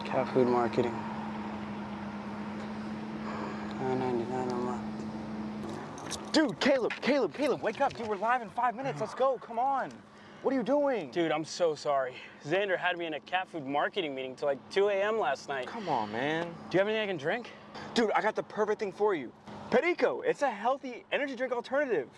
Cat food marketing. $9.99 a month. Dude, Caleb, wake up. Dude, we're live in 5 minutes. Let's go. Come on. What are you doing? Dude, I'm so sorry. Xander had me in a cat food marketing meeting till like 2 a.m. last night. Come on, man. Do you have anything I can drink? Dude, I got the perfect thing for you. Perico. It's a healthy energy drink alternative.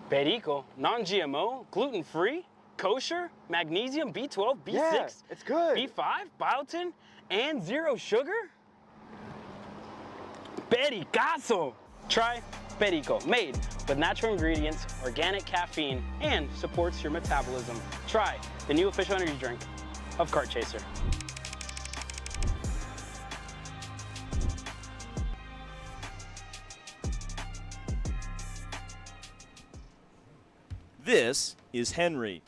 Perico, non-GMO, gluten-free, kosher, magnesium, B12, B6, Yeah, it's good. B5, biotin, and 0 sugar? Pericazo! Try Perico, made with natural ingredients, organic caffeine, and supports your metabolism. Try the new official energy drink of Kart Chaser. This is Henry.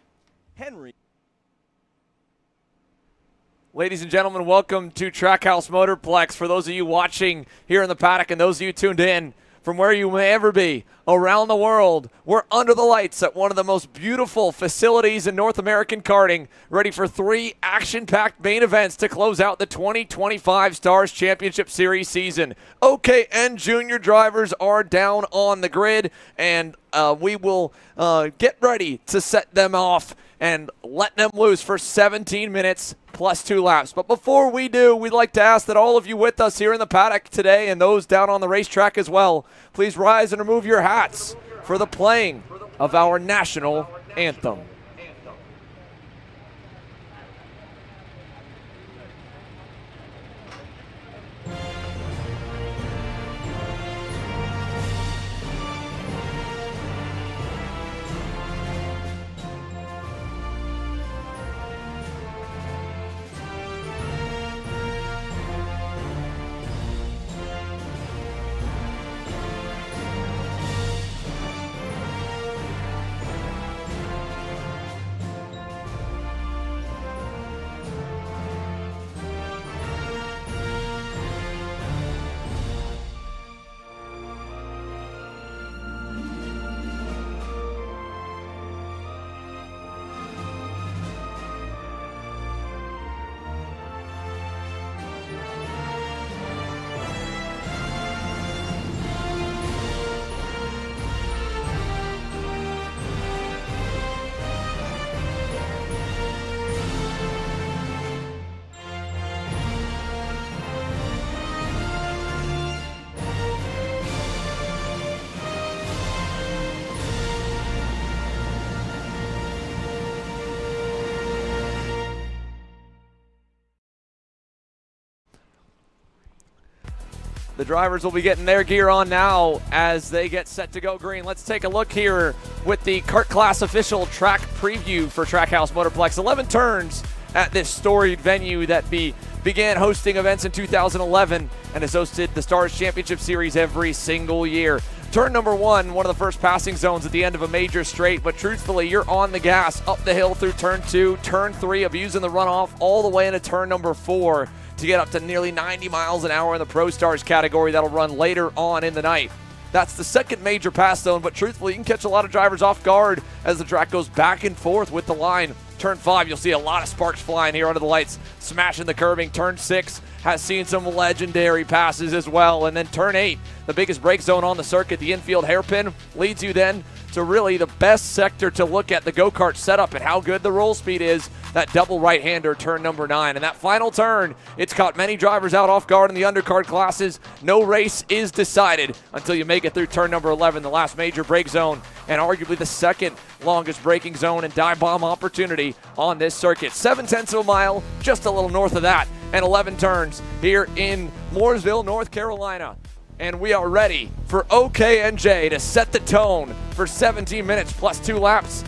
Ladies and gentlemen, welcome to Trackhouse Motorplex. For those of you watching here in the paddock and those of you tuned in from where you may ever be around the world, we're under the lights at one of the most beautiful facilities in North American karting, ready for 3 action-packed main events to close out the 2025 Stars Championship Series season. OKN Junior drivers are down on the grid, and we will get ready to set them off and let them loose for 17 minutes plus 2 laps. But before we do, we'd like to ask that all of you with us here in the paddock today and those down on the racetrack as well, please rise and remove your hats for the playing of our national anthem. The drivers will be getting their gear on now as they get set to go green. Let's take a look here with the Kart Class official track preview for Trackhouse Motorplex. 11 turns at this storied venue that began hosting events in 2011 and has hosted the Stars Championship Series every single year. Turn number 1, one of the first passing zones at the end of a major straight, but truthfully, you're on the gas up the hill through turn 2, turn 3, abusing the runoff all the way into turn number 4 to get up to nearly 90 miles an hour in the Pro Stars category that'll run later on in the night. That's the second major pass zone, but truthfully, you can catch a lot of drivers off guard as the track goes back and forth with the line. Turn 5, you'll see a lot of sparks flying here under the lights, smashing the curbing. Turn 6 has seen some legendary passes as well. And then turn 8, the biggest brake zone on the circuit, the infield hairpin, leads you then to really the best sector to look at the go-kart setup and how good the roll speed is. That double right-hander, turn number 9. And that final turn, it's caught many drivers out off guard in the undercard classes. No race is decided until you make it through turn number 11, the last major brake zone, and arguably the second longest braking zone and dive bomb opportunity on this circuit. 7/10 of a mile, just a little north of that, and 11 turns here in Mooresville, North Carolina. And we are ready for OKN-J to set the tone for 17 minutes plus 2 laps.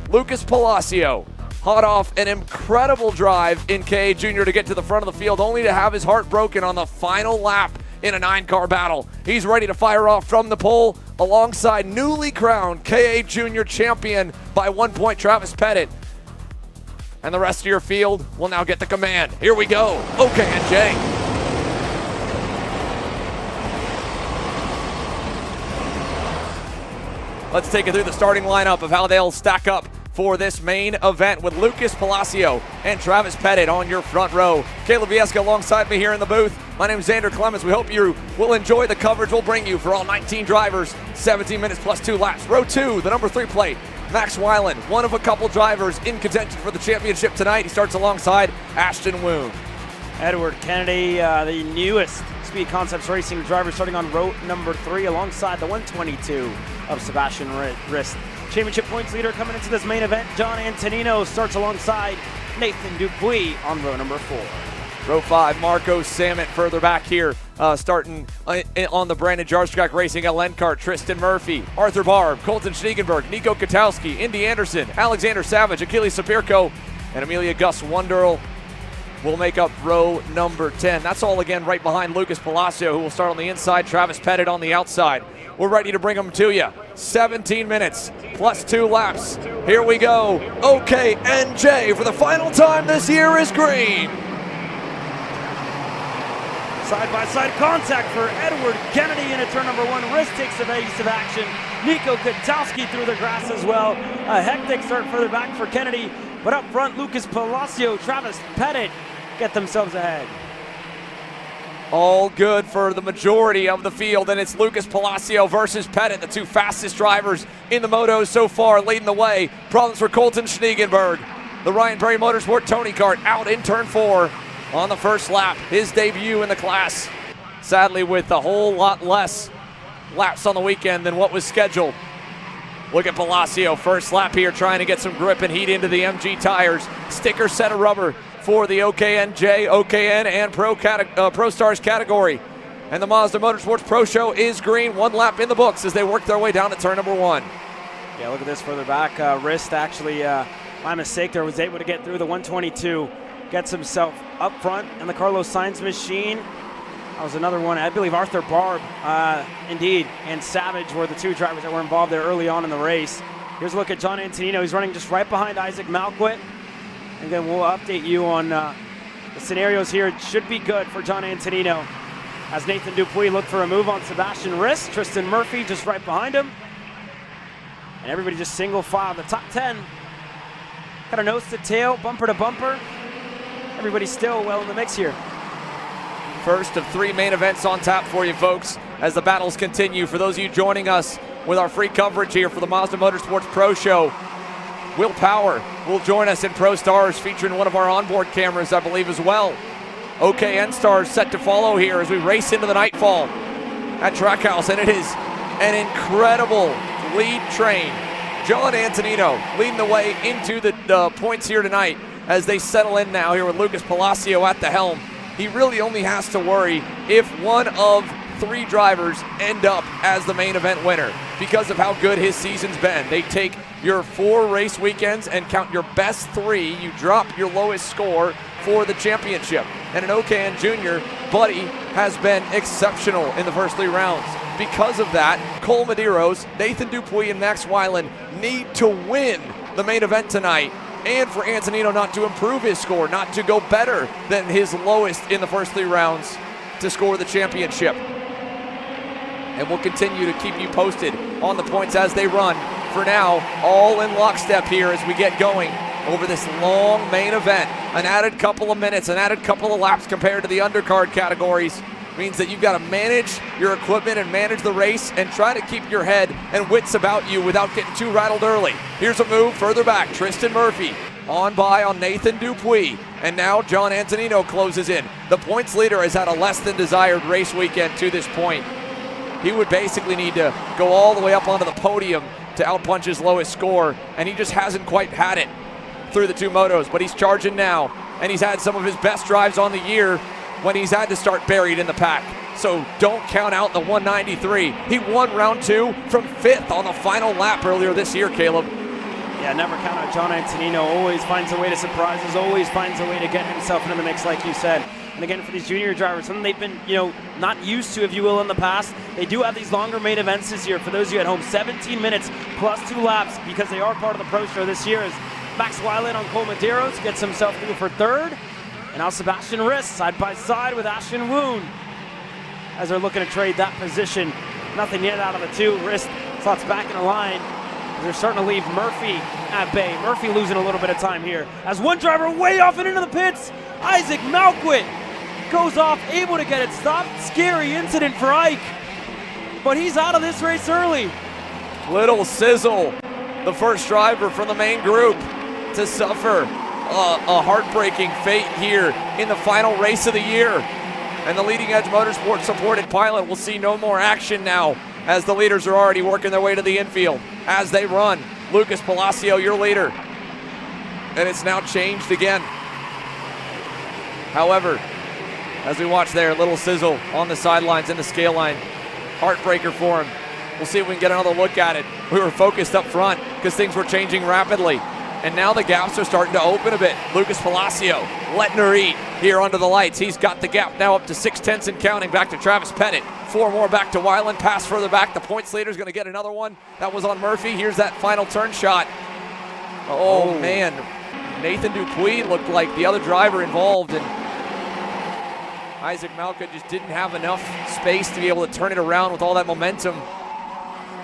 Lucas Palacio, hot off an incredible drive in KA Junior to get to the front of the field, only to have his heart broken on the final lap in a 9-car battle. He's ready to fire off from the pole alongside newly crowned KA Junior champion by 1 point, Travis Pettit. And the rest of your field will now get the command. Here we go, OKN-J. Let's take it through the starting lineup of how they'll stack up for this main event with Lucas Palacio and Travis Pettit on your front row. Caleb Viesca alongside me here in the booth. My name is Xander Clemens. We hope you will enjoy the coverage we'll bring you for all 19 drivers, 17 minutes plus 2 laps. Row 2, the number 3 plate, Max Weiland, one of a couple drivers in contention for the championship tonight. He starts alongside Ashton Woon. Edward Kennedy, the newest Speed Concepts Racing driver, starting on row number 3 alongside the 122 of Sebastian Rist. Championship points leader coming into this main event, John Antonino, starts alongside Nathan Dupuis on row number 4. Row 5, Marco Samet further back here, starting on the Brandon Jarstrack Racing LN Kart, Tristan Murphy, Arthur Barb, Colton Schniegenberg, Nico Katowski, Indy Anderson, Alexander Savage, Achilles Sapirko, and Amelia Gus Wunderl will make up row number 10. That's all again right behind Lucas Palacio, who will start on the inside, Travis Pettit on the outside. We're ready to bring them to you. 17 minutes plus 2 laps. Here we go. OKN-J for the final time this year is green. Side-by-side contact for Edward Kennedy into turn number 1. Rist takes evasive action. Nico Katowski through the grass as well. A hectic start further back for Kennedy, but up front, Lucas Palacio, Travis Pettit get themselves ahead. All good for the majority of the field, and it's Lucas Palacio versus Pettit, the 2 fastest drivers in the motos so far, leading the way. Problems for Colton Schniegenberg. The Ryan Perry Motorsport Tony Kart out in turn 4 on the first lap, his debut in the class. Sadly, with a whole lot less laps on the weekend than what was scheduled. Look at Palacio, first lap here, trying to get some grip and heat into the MG tires. Sticker set of rubber for the OKN-J, OKN, and Pro Stars category. And the Mazda Motorsports Pro Show is green. 1 lap in the books as they work their way down to turn number 1. Yeah, look at this further back. Rist actually, by mistake there, was able to get through the 122. Gets himself up front in the Carlos Sainz machine. That was another one. I believe Arthur Barb, indeed, and Savage were the 2 drivers that were involved there early on in the race. Here's a look at John Antonino. He's running just right behind Isaac Malquit. And then we'll update you on the scenarios here. It should be good for John Antonino as Nathan Dupuis looked for a move on Sebastian Rist. Tristan Murphy just right behind him. And everybody just single file. The top 10, kind of nose to tail, bumper to bumper. Everybody's still well in the mix here. First of 3 main events on tap for you folks as the battles continue. For those of you joining us with our free coverage here for the Mazda Motorsports Pro Show, Will Power will join us in Pro Stars, featuring one of our onboard cameras, I believe, as well. OKN Stars set to follow here as we race into the nightfall at Trackhouse, and it is an incredible lead train. John Antonino leading the way into the points here tonight as they settle in now here with Lucas Palacio at the helm. He really only has to worry if one of 3 drivers end up as the main event winner because of how good his season's been. They take your 4 race weekends and count your best 3. You drop your lowest score for the championship. And in OKN Junior, Buddy has been exceptional in the first 3 rounds. Because of that, Cole Medeiros, Nathan Dupuis, and Max Weiland need to win the main event tonight. And for Antonino not to improve his score, not to go better than his lowest in the first 3 rounds to score the championship. And we'll continue to keep you posted on the points as they run. For now, all in lockstep here as we get going over this long main event. An added couple of minutes, an added couple of laps compared to the undercard categories means that you've got to manage your equipment and manage the race and try to keep your head and wits about you without getting too rattled early. Here's a move further back. Tristan Murphy on by on Nathan Dupuis. And now John Antonino closes in. The points leader has had a less than desired race weekend to this point. He would basically need to go all the way up onto the podium to outpunch his lowest score, and he just hasn't quite had it through the 2 motos, but he's charging now, and he's had some of his best drives on the year when he's had to start buried in the pack. So don't count out the 193. He won round 2 from 5th on the final lap earlier this year, Caleb. Yeah, never count out John Antonino. Always finds a way to surprise us, always finds a way to get himself into the mix, like you said. And again, for these junior drivers, something they've been, not used to, if you will, in the past. They do have these longer main events this year. For those of you at home, 17 minutes plus 2 laps because they are part of the Pro Show this year. As Max Weiland on Cole Medeiros gets himself through for 3rd. And now Sebastian Rist side by side with Ashton Woon as they're looking to trade that position. Nothing yet out of the 2. Rist slots back in the line. They're starting to leave Murphy at bay. Murphy losing a little bit of time here. As one driver way off and into the pits, Isaac Malquit goes off, able to get it stopped. Scary incident for Ike, but he's out of this race early. Little Sizzle, the first driver from the main group to suffer a heartbreaking fate here in the final race of the year. And the Leading Edge Motorsports supported pilot will see no more action now, as the leaders are already working their way to the infield. As they run, Lucas Palacio, your leader. And it's now changed again. However, as we watch there, Little Sizzle on the sidelines in the scale line. Heartbreaker for him. We'll see if we can get another look at it. We were focused up front because things were changing rapidly. And now the gaps are starting to open a bit. Lucas Palacio letting her eat here under the lights. He's got the gap now up to 6/10 and counting. Back to Travis Pettit. 4 more back to Weiland. Pass further back. The points leader is going to get another one. That was on Murphy. Here's that final turn shot. Oh, man. Nathan Dupuis looked like the other driver involved, and Isaac Malka just didn't have enough space to be able to turn it around with all that momentum.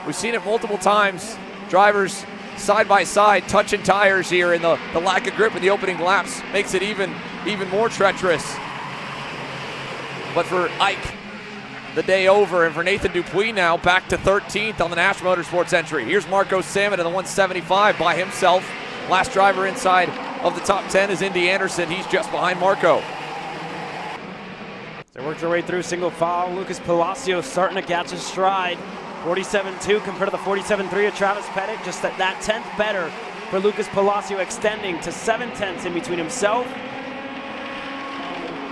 We've seen it multiple times. Drivers side by side touching tires here, and the lack of grip in the opening laps makes it even more treacherous. But for Ike, the day over, and for Nathan Dupuis now back to 13th on the Nash Motorsports entry. Here's Marco Salmon in the 175 by himself. Last driver inside of the top 10 is Indy Anderson. He's just behind Marco. They work their way through single file. Lucas Palacio starting to catch his stride. 47.2 compared to the 47.3 of Travis Pettit. Just that 10th better for Lucas Palacio, extending to 7/10 in between himself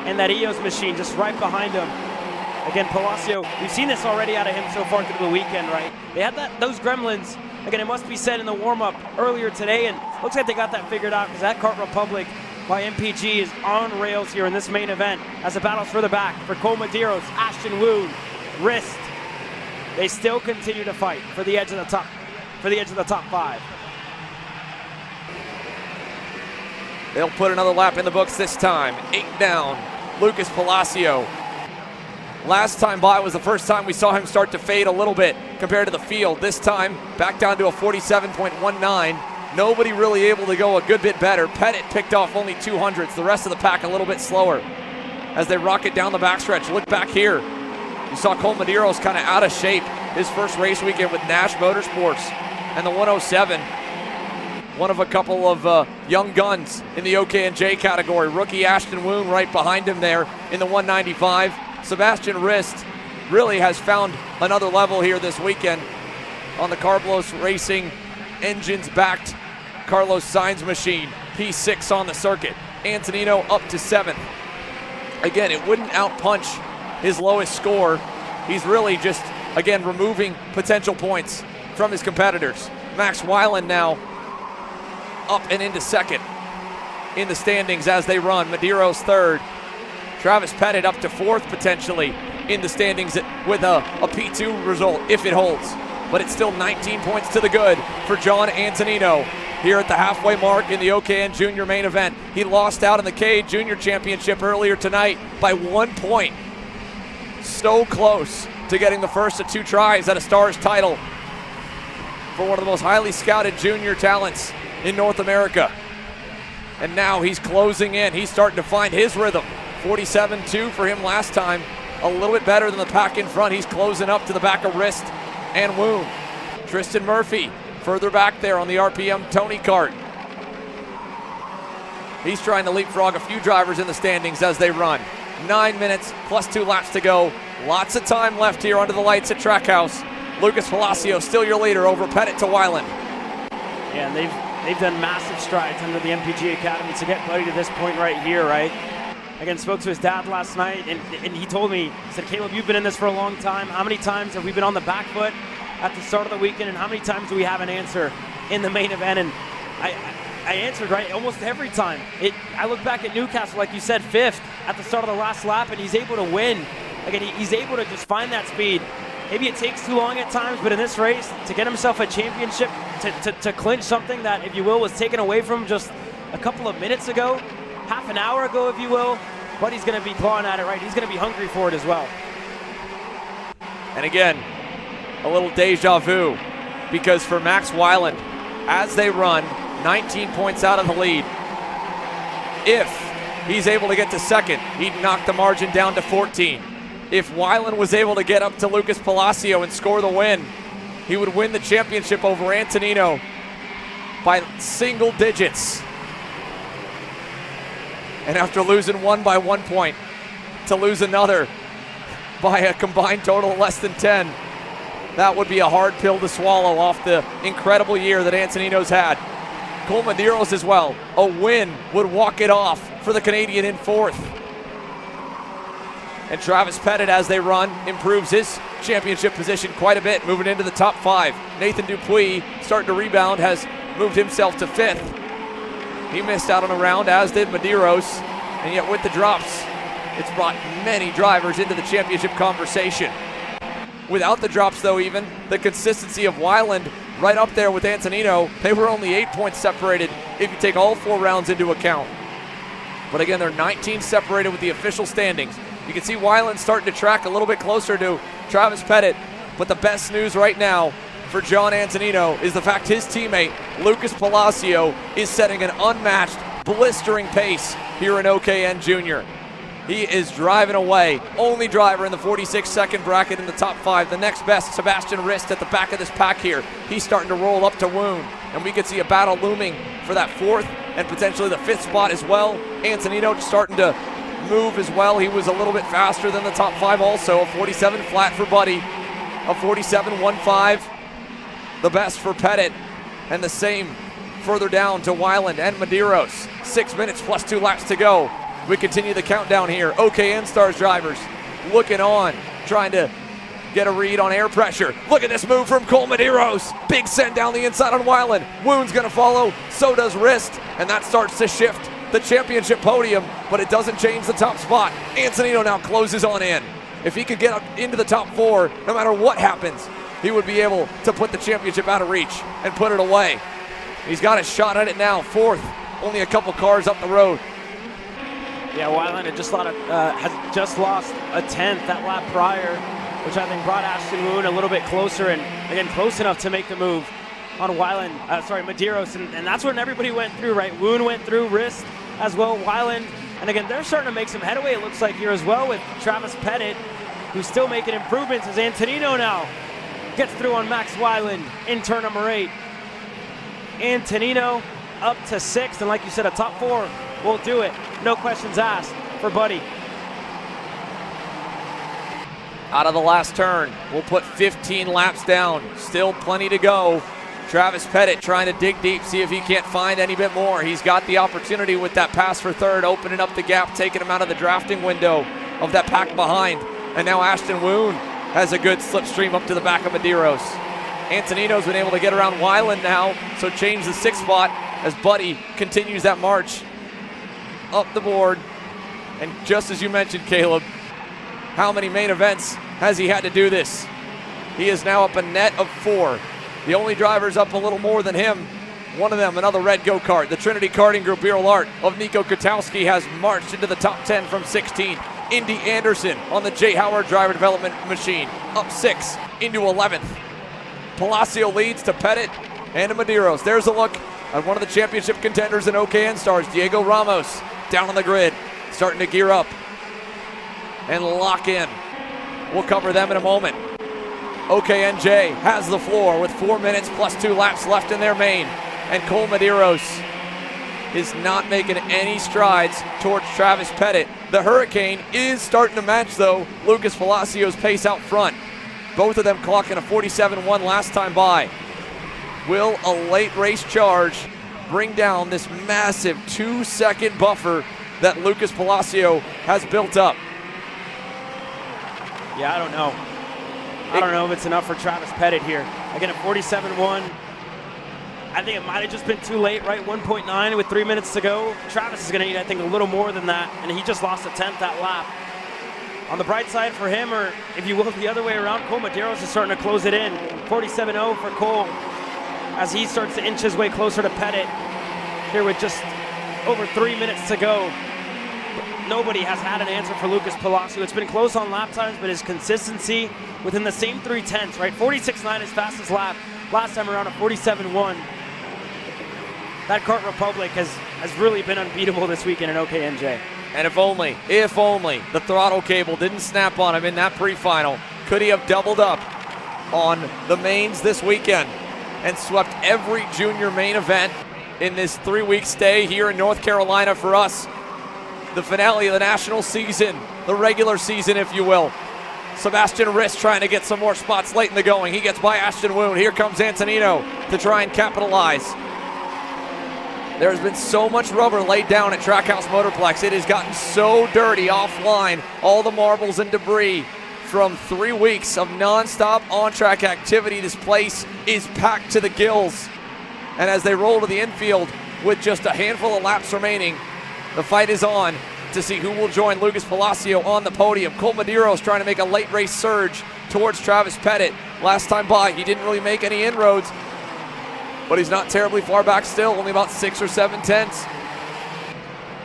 and that EOS machine just right behind him. Again, Palacio, we've seen this already out of him so far through the weekend, right? They had those gremlins, again, it must be said, in the warm-up earlier today, and looks like they got that figured out because that Kart Republic by MPG is on rails here in this main event as the battle's further back for Cole Medeiros, Ashton Woon, Rist. They still continue to fight for the edge of the top, top 5. They'll put another lap in the books this time. 8 down, Lucas Palacio. Last time by was the first time we saw him start to fade a little bit compared to the field. This time, back down to a 47.19. Nobody really able to go a good bit better. Pettit picked off only 200ths. The rest of the pack a little bit slower as they rocket down the backstretch. Look back here. You saw Cole Medeiros kind of out of shape his first race weekend with Nash Motorsports. And the 107, one of a couple of young guns in the OKN-J category. Rookie Ashton Woon right behind him there in the 195. Sebastian Rist really has found another level here this weekend on the Carlos Racing engines-backed Carlos Sainz machine. P6 on the circuit. Antonino up to 7th. Again, it wouldn't outpunch his lowest score. He's really just, again, removing potential points from his competitors. Max Weiland now up and into 2nd in the standings as they run. Medeiros 3rd. Travis Pettit up to 4th potentially in the standings with a P2 result if it holds. But it's still 19 points to the good for John Antonino here at the halfway mark in the OKN Junior main event. He lost out in the K Junior Championship earlier tonight by 1 point. So close to getting the first of 2 tries at a Stars title for one of the most highly scouted junior talents in North America. And now he's closing in. He's starting to find his rhythm. 47.2 for him last time. A little bit better than the pack in front. He's closing up to the back of Rist and Woon. Tristan Murphy further back there on the RPM Tony Kart. He's trying to leapfrog a few drivers in the standings as they run. 9 minutes plus 2 laps to go. Lots of time left here under the lights at Trackhouse. Lucas Palacio still your leader over Pettit to Weiland. Yeah, and they've done massive strides under the MPG Academy to get Buddy to this point right here, right? Again, spoke to his dad last night, and he told me, he said, Caleb, you've been in this for a long time. How many times have we been on the back foot at the start of the weekend, and how many times do we have an answer in the main event? And I answered right almost every time. I look back at Newcastle, like you said, 5th at the start of the last lap, and he's able to win. Again, he's able to just find that speed. Maybe it takes too long at times, but in this race, to get himself a championship, to clinch something that, if you will, was taken away from him just a couple of minutes ago, half an hour ago, if you will, but he's going to be clawing at it, right? He's going to be hungry for it as well. And again, a little deja vu because for Max Weiland, as they run, 19 points out of the lead, if he's able to get to second, he'd knock the margin down to 14. If Weiland was able to get up to Lucas Palacio and score the win, he would win the championship over Antonino by single digits. And after losing one by 1 point, to lose another by a combined total of less than 10, that would be a hard pill to swallow off the incredible year that Antonino's had. Cole Medeiros as well. A win would walk it off for the Canadian in fourth. And Travis Pettit, as they run, improves his championship position quite a bit, moving into the top 5. Nathan Dupuis, starting to rebound, has moved himself to 5th. He missed out on a round, as did Medeiros, and yet with the drops, it's brought many drivers into the championship conversation. Without the drops, though, even, the consistency of Weiland right up there with Antonino. They were only 8 points separated if you take all 4 rounds into account. But again, they're 19 separated with the official standings. You can see Weiland starting to track a little bit closer to Travis Pettit, but the best news right now for John Antonino is the fact his teammate, Lucas Palacio, is setting an unmatched, blistering pace here in OKN Junior. He is driving away. Only driver in the 46-second bracket in the top 5. The next best, Sebastian Rist, at the back of this pack here. He's starting to roll up to Woon, and we could see a battle looming for that 4th and potentially the 5th spot as well. Antonino starting to move as well. He was a little bit faster than the top 5 also. A 47 flat for Buddy, a 47.15, the best for Pettit, and the same further down to Weiland and Medeiros. 6 minutes plus 2 laps to go. We continue the countdown here. OKN Stars drivers looking on, trying to get a read on air pressure. Look at this move from Cole Medeiros. Big send down the inside on Weiland. Woon's gonna follow, so does Rist, and that starts to shift the championship podium, but it doesn't change the top spot. Antonino now closes on in. If he could get up into the top 4, no matter what happens, he would be able to put the championship out of reach and put it away. He's got a shot at it now, 4th, only a couple cars up the road. Yeah, Weiland had has just lost a 10th that lap prior, which I think brought Ashton Woon a little bit closer, and again, close enough to make the move on Medeiros, and that's when everybody went through, right? Woon went through, Rist as well, Weiland, and again, they're starting to make some headway, it looks like, here as well, with Travis Pettit, who's still making improvements as Antonino now gets through on Max Weiland in turn number 8. Antonino up to 6th, and like you said, a top 4 will do it. No questions asked for Buddy. Out of the last turn, we'll put 15 laps down. Still plenty to go. Travis Pettit trying to dig deep, see if he can't find any bit more. He's got the opportunity with that pass for 3rd, opening up the gap, taking him out of the drafting window of that pack behind. And now Ashton Woon has a good slipstream up to the back of Medeiros. Antonino's been able to get around Weiland now, so change the 6th spot as Buddy continues that march up the board. And just as you mentioned, Caleb, how many main events has he had to do this? He is now up a net of 4. The only driver's up a little more than him. One of them, another red go-kart. The Trinity Karting Group Beryl Art of Nico Kotowski has marched into the top 10 from 16. Indy Anderson on the J. Howard driver development machine, up 6 into 11th. Palacio leads to Pettit and to Medeiros. There's a look at one of the championship contenders in OKN Stars, Diego Ramos, down on the grid, starting to gear up and lock in. We'll cover them in a moment. OKN-J has the floor with 4 minutes plus 2 laps left in their main, and Cole Medeiros is not making any strides towards Travis Pettit. The Hurricane is starting to match, though, Lucas Palacio's pace out front. Both of them clocking a 47.1 last time by. Will a late race charge bring down this massive 2-second buffer that Lucas Palacio has built up? Yeah, I don't know. I don't know if it's enough for Travis Pettit here. Again, a 47.1. I think it might have just been too late, right? 1.9 with 3 minutes to go. Travis is going to need, I think, a little more than that, and he just lost a 10th that lap. On the bright side for him, or if you will, the other way around, Cole Medeiros is starting to close it in. 47.0 for Cole as he starts to inch his way closer to Pettit here with just over 3 minutes to go. Nobody has had an answer for Lucas Palacio. It's been close on lap times, but his consistency within the same 3 tenths, right? 46.9 his fastest lap, last time around a 47-1. That Kart Republic has really been unbeatable this weekend in OKN-J. And if only the throttle cable didn't snap on him in that pre-final, could he have doubled up on the mains this weekend and swept every junior main event in this 3-week stay here in North Carolina for us. The finale of the national season, the regular season, if you will. Sebastian Rist trying to get some more spots late in the going. He gets by Ashton Woon. Here comes Antonino to try and capitalize. There's been so much rubber laid down at Trackhouse Motorplex. It has gotten so dirty offline. All the marbles and debris from 3 weeks of non-stop on-track activity. This place is packed to the gills. And as they roll to the infield with just a handful of laps remaining, the fight is on to see who will join Lucas Palacio on the podium. Colt Medeiros trying to make a late race surge towards Travis Pettit. Last time by, he didn't really make any inroads, but he's not terribly far back still, only about 6 or 7 tenths.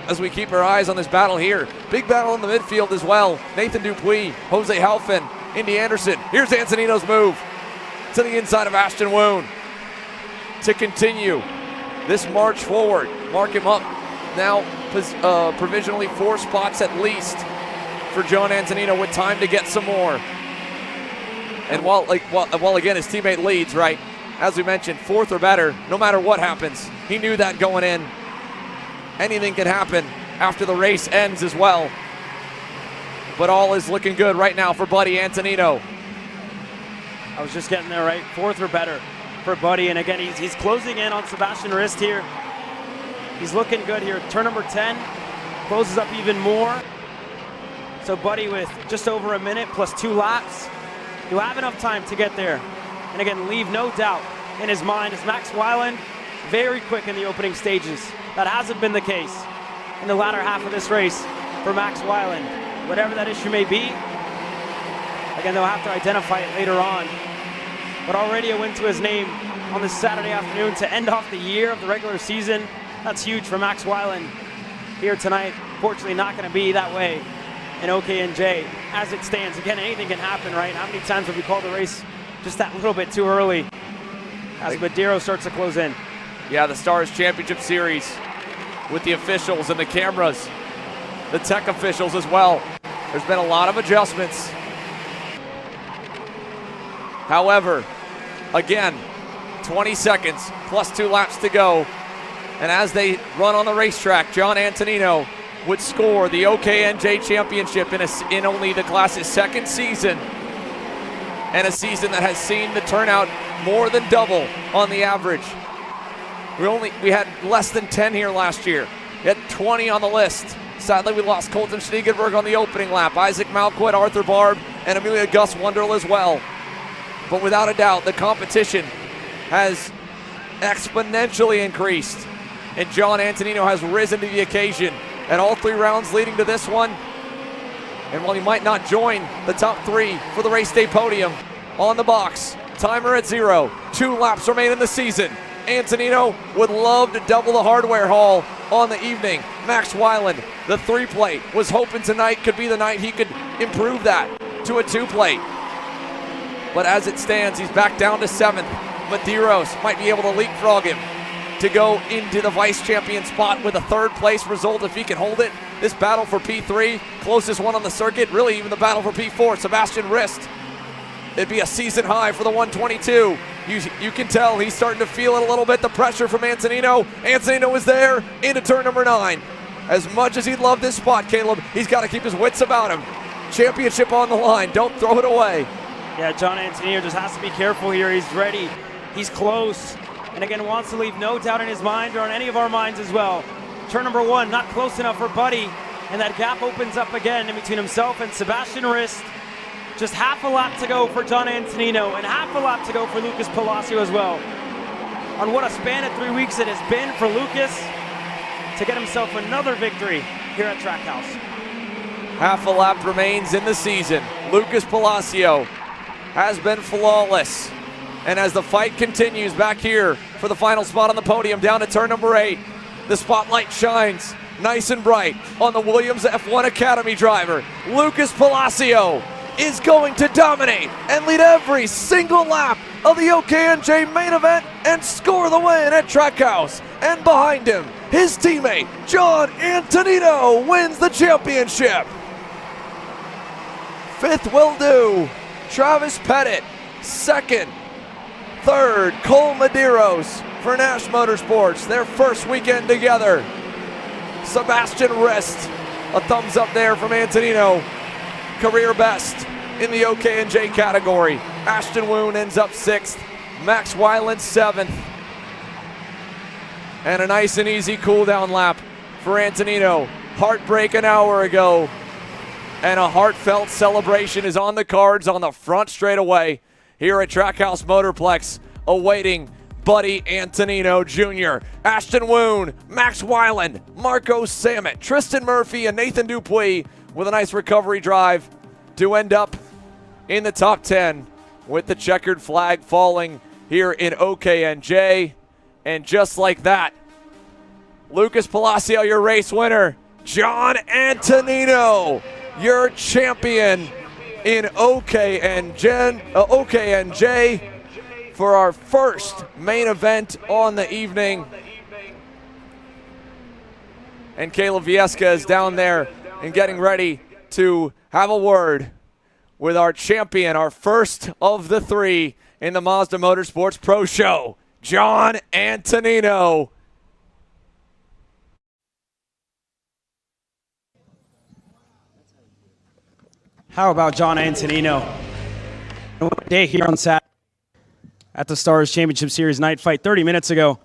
As we keep our eyes on this battle here. Big battle in the midfield as well. Nathan Dupuis, Jose Halfin, Indy Anderson. Here's Antonino's move to the inside of Ashton Woon to continue this march forward. Mark him up now provisionally 4 spots at least for John Antonino with time to get some more. And while again his teammate leads, right, as we mentioned, 4th or better, no matter what happens. He knew that going in. Anything can happen after the race ends as well. But all is looking good right now for Buddy Antonino. I was just getting there, right? 4th or better for Buddy. And again, he's closing in on Sebastian Rist here. He's looking good here. Turn number 10 closes up even more. So Buddy with just over a minute plus 2 laps. He'll have enough time to get there. And again, leave no doubt in his mind as Max Weiland very quick in the opening stages. That hasn't been the case in the latter half of this race for Max Weiland. Whatever that issue may be, again, they'll have to identify it later on. But already a win to his name on this Saturday afternoon to end off the year of the regular season. That's huge for Max Weiland here tonight. Fortunately, not going to be that way in OKN-J as it stands. Again, anything can happen, right? How many times have we called the race just that little bit too early as Medeiros starts to close in? Yeah, the Stars Championship Series with the officials and the cameras, the tech officials as well. There's been a lot of adjustments. However, again, 20 seconds plus 2 laps to go. And as they run on the racetrack, John Antonino would score the OKN-J Championship in only the class's 2nd season, and a season that has seen the turnout more than double on the average. We had less than 10 here last year. We had 20 on the list. Sadly, we lost Colton Schneegenberg on the opening lap, Isaac Malquit, Arthur Barb, and Amelia Gus Wunderl as well. But without a doubt, the competition has exponentially increased, and John Antonino has risen to the occasion at all 3 rounds leading to this one. And while he might not join the top 3 for the race day podium, on the box, timer at 0, 2 laps remain in the season. Antonino would love to double the hardware haul on the evening. Max Weiland, the 3-plate, was hoping tonight could be the night he could improve that to a 2-plate. But as it stands, he's back down to 7th. Medeiros might be able to leapfrog him to go into the vice champion spot with a 3rd place result if he can hold it. This battle for P3, closest one on the circuit, really even the battle for P4, Sebastian Rist. It'd be a season high for the 122. You can tell he's starting to feel it a little bit, the pressure from Antonino. Antonino is there into turn number 9. As much as he'd love this spot, Caleb, he's got to keep his wits about him. Championship on the line, don't throw it away. Yeah, John Antonino just has to be careful here. He's ready, he's close, and again wants to leave no doubt in his mind or on any of our minds as well. Turn number 1, not close enough for Buddy, and that gap opens up again in between himself and Sebastian Rist. Just half a lap to go for John Antonino and half a lap to go for Lucas Palacio as well. On what a span of 3 weeks it has been for Lucas to get himself another victory here at Trackhouse. Half a lap remains in the season. Lucas Palacio has been flawless. And as the fight continues back here for the final spot on the podium down to turn number 8, the spotlight shines nice and bright on the Williams F1 Academy driver, Lucas Palacio. is going to dominate and lead every single lap of the OKN-J main event and score the win at Trackhouse. And behind him, his teammate, John Antonino, wins the championship. Fifth will do Travis Pettit. Second, third, Cole Medeiros for Nash Motorsports, their first weekend together. Sebastian Rist, a thumbs up there from Antonino. Career best in the OKN-J category. Ashton Woon ends up 6th, Max Weiland 7th. And a nice and easy cool down lap for Antonino. Heartbreak an hour ago. And a heartfelt celebration is on the cards on the front straightaway here at Trackhouse Motorplex, awaiting Buddy Antonino Jr., Ashton Woon, Max Weiland, Marco Samet, Tristan Murphy, and Nathan Dupuis with a nice recovery drive to end up in the top 10 with the checkered flag falling here in OKN-J. And just like that, Lucas Palacio, your race winner, John Antonino, your champion in OKN-J for our first main event on the evening. And Caleb Viesca is down there and getting ready to have a word with our champion, our first of the 3 in the Mazda Motorsports Pro Show, John Antonino. How about John Antonino? What day here on Saturday at the Stars Championship Series night fight 30 minutes ago.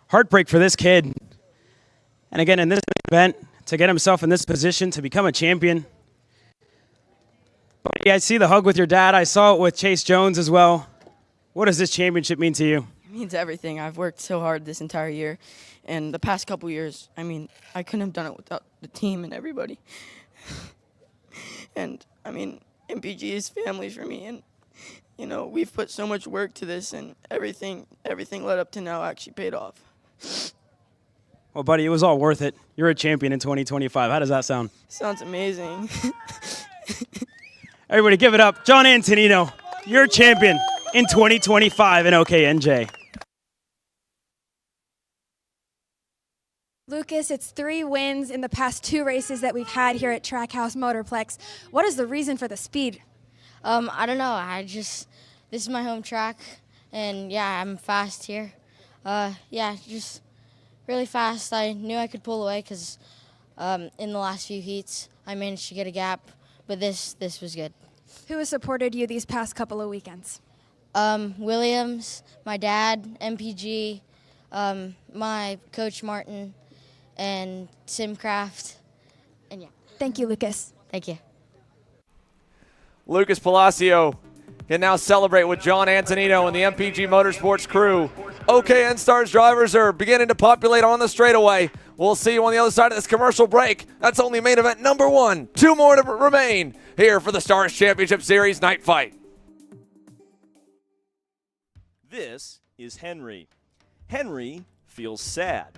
Heartbreak for this kid. And again, in this event, to get himself in this position to become a champion. But yeah, I see the hug with your dad. I saw it with Chase Jones as well. What does this championship mean to you? It means everything. I've worked so hard this entire year. And the past couple years, I mean, I couldn't have done it without the team and everybody. And, I mean, MPG is family for me. And, you know, we've put so much work to this, and everything led up to now actually paid off. Well, buddy, it was all worth it. You're a champion in 2025. How does that sound? Sounds amazing. Everybody give it up. John Antonino, your champion in 2025 in OKN-J. Lucas, it's 3 wins in the past 2 races that we've had here at Trackhouse Motorplex. What is the reason for the speed? I don't know. This is my home track, and yeah, I'm fast here. Yeah, just really fast. I knew I could pull away because in the last few heats I managed to get a gap, but this was good. Who has supported you these past couple of weekends? Williams, my dad, MPG, my coach Martin, and Simcraft, and yeah. Thank you, Lucas. Thank you. Lucas Palacio can now celebrate with John Antonino and the MPG Motorsports crew. OKN Stars drivers are beginning to populate on the straightaway. We'll see you on the other side of this commercial break. That's only main event number 1. 2 more to remain here for the Stars Championship Series night fight. This is Henry. Henry feels sad.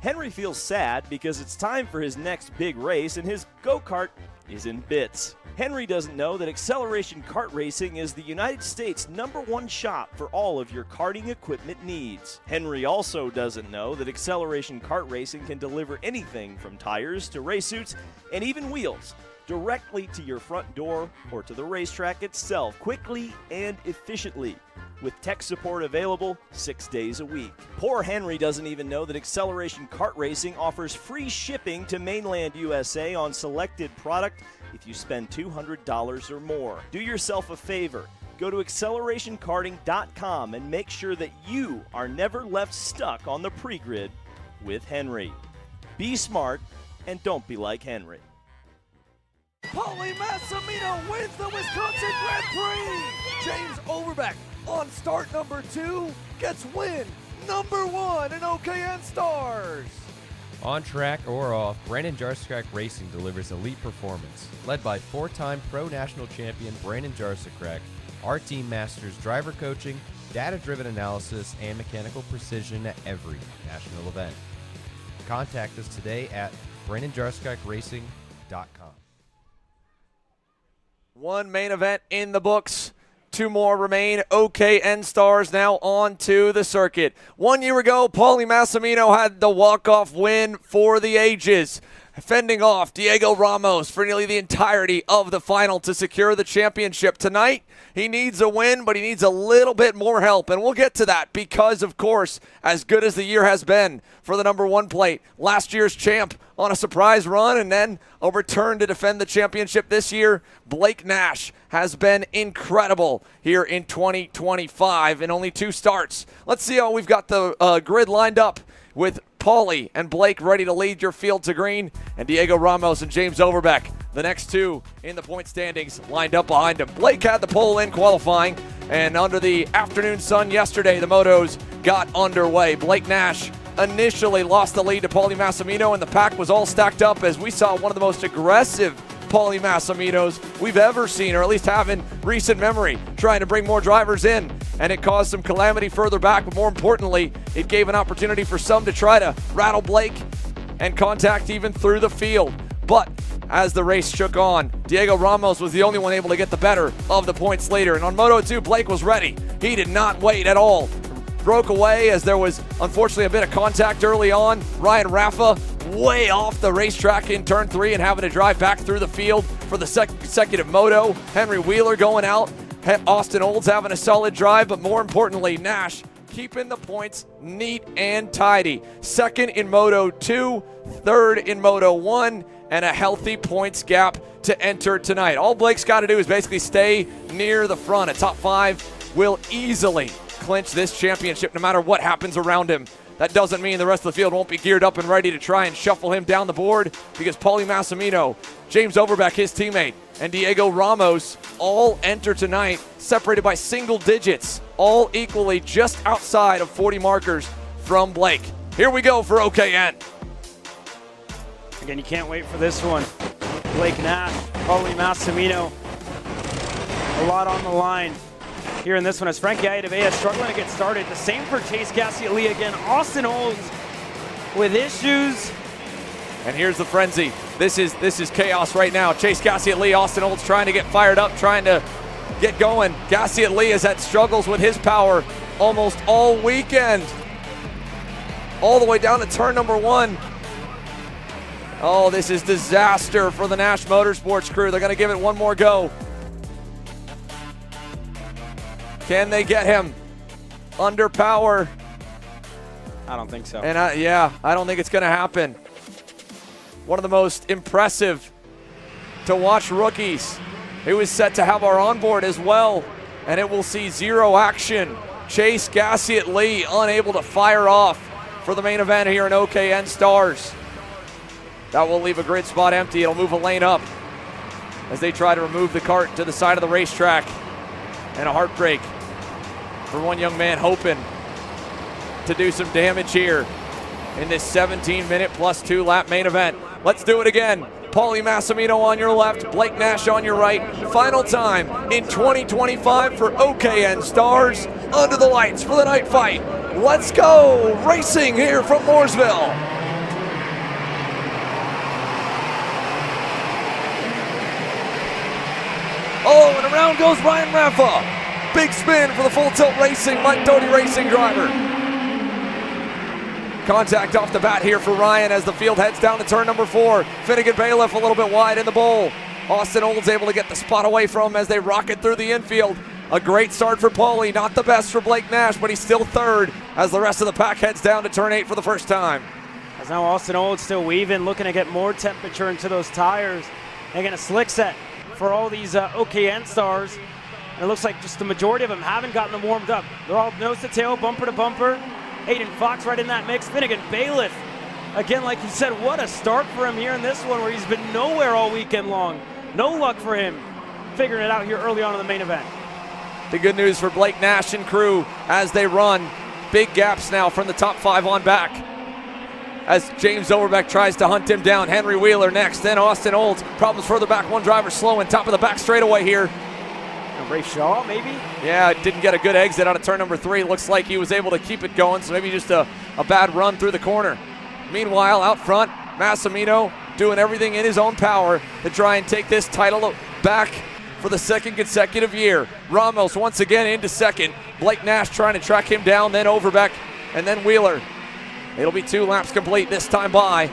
Henry feels sad because it's time for his next big race and his go-kart is in bits. Henry doesn't know that Acceleration Kart Racing is the United States' #1 shop for all of your karting equipment needs. Henry also doesn't know that Acceleration Kart Racing can deliver anything from tires to race suits and even wheels directly to your front door or to the racetrack itself, quickly and efficiently, with tech support available 6 days a week. Poor Henry doesn't even know that Acceleration Kart Racing offers free shipping to mainland USA on selected product if you spend $200 or more. Do yourself a favor. Go to accelerationkarting.com and make sure that you are never left stuck on the pre-grid with Henry. Be smart and don't be like Henry. Paulie Massimino wins the Wisconsin Grand Prix. James Overbeck on start number 2 gets win number 1 in OKN Stars. On track or off, Brandon Jarsekrak Racing delivers elite performance. Led by 4-time Pro National Champion Brandon Jarsekrak, our team masters driver coaching, data-driven analysis, and mechanical precision at every national event. Contact us today at BrandonJarsekrakracing.com. One main event in the books. 2 more remain. OKN Stars now on to the circuit. 1 year ago, Paulie Massimino had the walk-off win for the ages, fending off Diego Ramos for nearly the entirety of the final to secure the championship. Tonight, he needs a win, but he needs a little bit more help, and we'll get to that because, of course, as good as the year has been for the number 1 plate, last year's champ on a surprise run and then a return to defend the championship this year, Blake Nash has been incredible here in 2025 in only 2 starts. Let's see how we've got the grid lined up with Paulie and Blake ready to lead your field to green, and Diego Ramos and James Overbeck, the next 2 in the point standings, lined up behind him. Blake had the pole in qualifying, and under the afternoon sun yesterday, the motos got underway. Blake Nash initially lost the lead to Paulie Massimino, and the pack was all stacked up as we saw one of the most aggressive Paulie Massiminos we've ever seen, or at least have in recent memory, trying to bring more drivers in, and it caused some calamity further back, but more importantly, it gave an opportunity for some to try to rattle Blake and contact even through the field. But as the race shook on, Diego Ramos was the only one able to get the better of the points leader, and on Moto 2, Blake was ready. He did not wait at all. Broke away as there was unfortunately a bit of contact early on. Ryan Raffa way off the racetrack in turn 3 and having to drive back through the field for the consecutive moto. Henry Wheeler going out. Austin Olds having a solid drive, but more importantly, Nash keeping the points neat and tidy. 2nd in Moto 2, 3rd in Moto 1, and a healthy points gap to enter tonight. All Blake's got to do is basically stay near the front. A top 5 will easily clinch this championship no matter what happens around him. That doesn't mean the rest of the field won't be geared up and ready to try and shuffle him down the board, because Paulie Massimino, James Overbeck, his teammate, and Diego Ramos all enter tonight separated by single digits, all equally just outside of 40 markers from Blake. Here we go for OKN. Again, you can't wait for this one. Blake Nash, Paulie Massimino, a lot on the line here in this one as Frankie Ayadavea struggling to get started. The same for Chase Gassie-Lee again. Austin Olds with issues. And here's the frenzy. This is chaos right now. Chase Gassie-Lee, Austin Olds trying to get fired up, trying to get going. Gassie-Lee has had struggles with his power almost all weekend. All the way down to turn number 1. Oh, this is disaster for the Nash Motorsports crew. They're going to give it one more go. Can they get him under power? I don't think so. And I don't think it's going to happen. One of the most impressive to watch rookies. It was set to have our onboard as well, and it will see 0 action. Chase Gassie-Lee unable to fire off for the main event here in OKN Stars. That will leave a grid spot empty. It'll move a lane up as they try to remove the cart to the side of the racetrack. And a heartbreak for one young man hoping to do some damage here in this 17-minute plus 2 lap main event. Let's do it again. Paulie Massimino on your left, Blake Nash on your right. Final time in 2025 for OKN Stars under the lights for the night fight. Let's go racing here from Mooresville. Oh, and around goes Ryan Raffa. Big spin for the Full Tilt Racing, Mike Doty Racing driver. Contact off the bat here for Ryan as the field heads down to turn number 4. Finnegan Bailiff a little bit wide in the bowl. Austin Olds able to get the spot away from him as they rocket through the infield. A great start for Paulie, not the best for Blake Nash, but he's still 3rd as the rest of the pack heads down to turn 8 for the first time. As now Austin Olds still weaving, looking to get more temperature into those tires. Again, a slick set for all these OKN stars. And it looks like just the majority of them haven't gotten them warmed up. They're all nose to tail, bumper to bumper. Hayden Fox right in that mix. Finnegan Bailiff, again, like you said, what a start for him here in this one where he's been nowhere all weekend long. No luck for him figuring it out here early on in the main event. The good news for Blake Nash and crew as they run. Big gaps now from the top 5 on back. As James Overbeck tries to hunt him down. Henry Wheeler next, then Austin Olds. Problems further back, one driver slow and top of the back straightaway here. Rafe Shaw, maybe? Yeah, didn't get a good exit out of turn number 3. Looks like he was able to keep it going, so maybe just a bad run through the corner. Meanwhile, out front, Massimino doing everything in his own power to try and take this title back for the second consecutive year. Ramos once again into second. Blake Nash trying to track him down, then Overbeck, and then Wheeler. It'll be 2 laps complete this time by.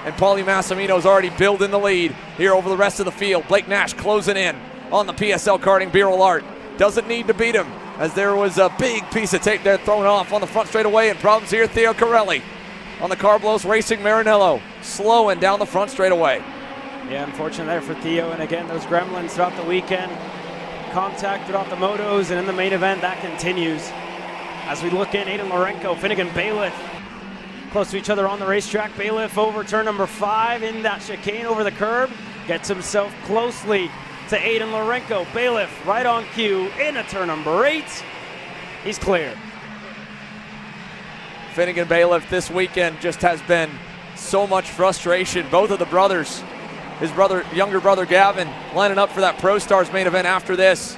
And Paulie Massimino's already building the lead here over the rest of the field. Blake Nash closing in on the PSL Karting Bureau Art. Doesn't need to beat him, as there was a big piece of tape there thrown off on the front straightaway, and problems here. Theo Corelli on the Carblos Racing Maranello, slowing down the front straightaway. Yeah, unfortunate there for Theo. And again, those gremlins throughout the weekend. Contact throughout the motos, and in the main event, that continues. As we look in, Aiden Lorenko, Finnegan Bailiff, close to each other on the racetrack. Bailiff over turn number 5 in that chicane over the curb. Gets himself closely to Aiden Lorenko. Bailiff right on cue into turn number 8. He's clear. Finnegan Bailiff this weekend just has been so much frustration. Both of the brothers, his younger brother Gavin, lining up for that Pro Stars main event after this,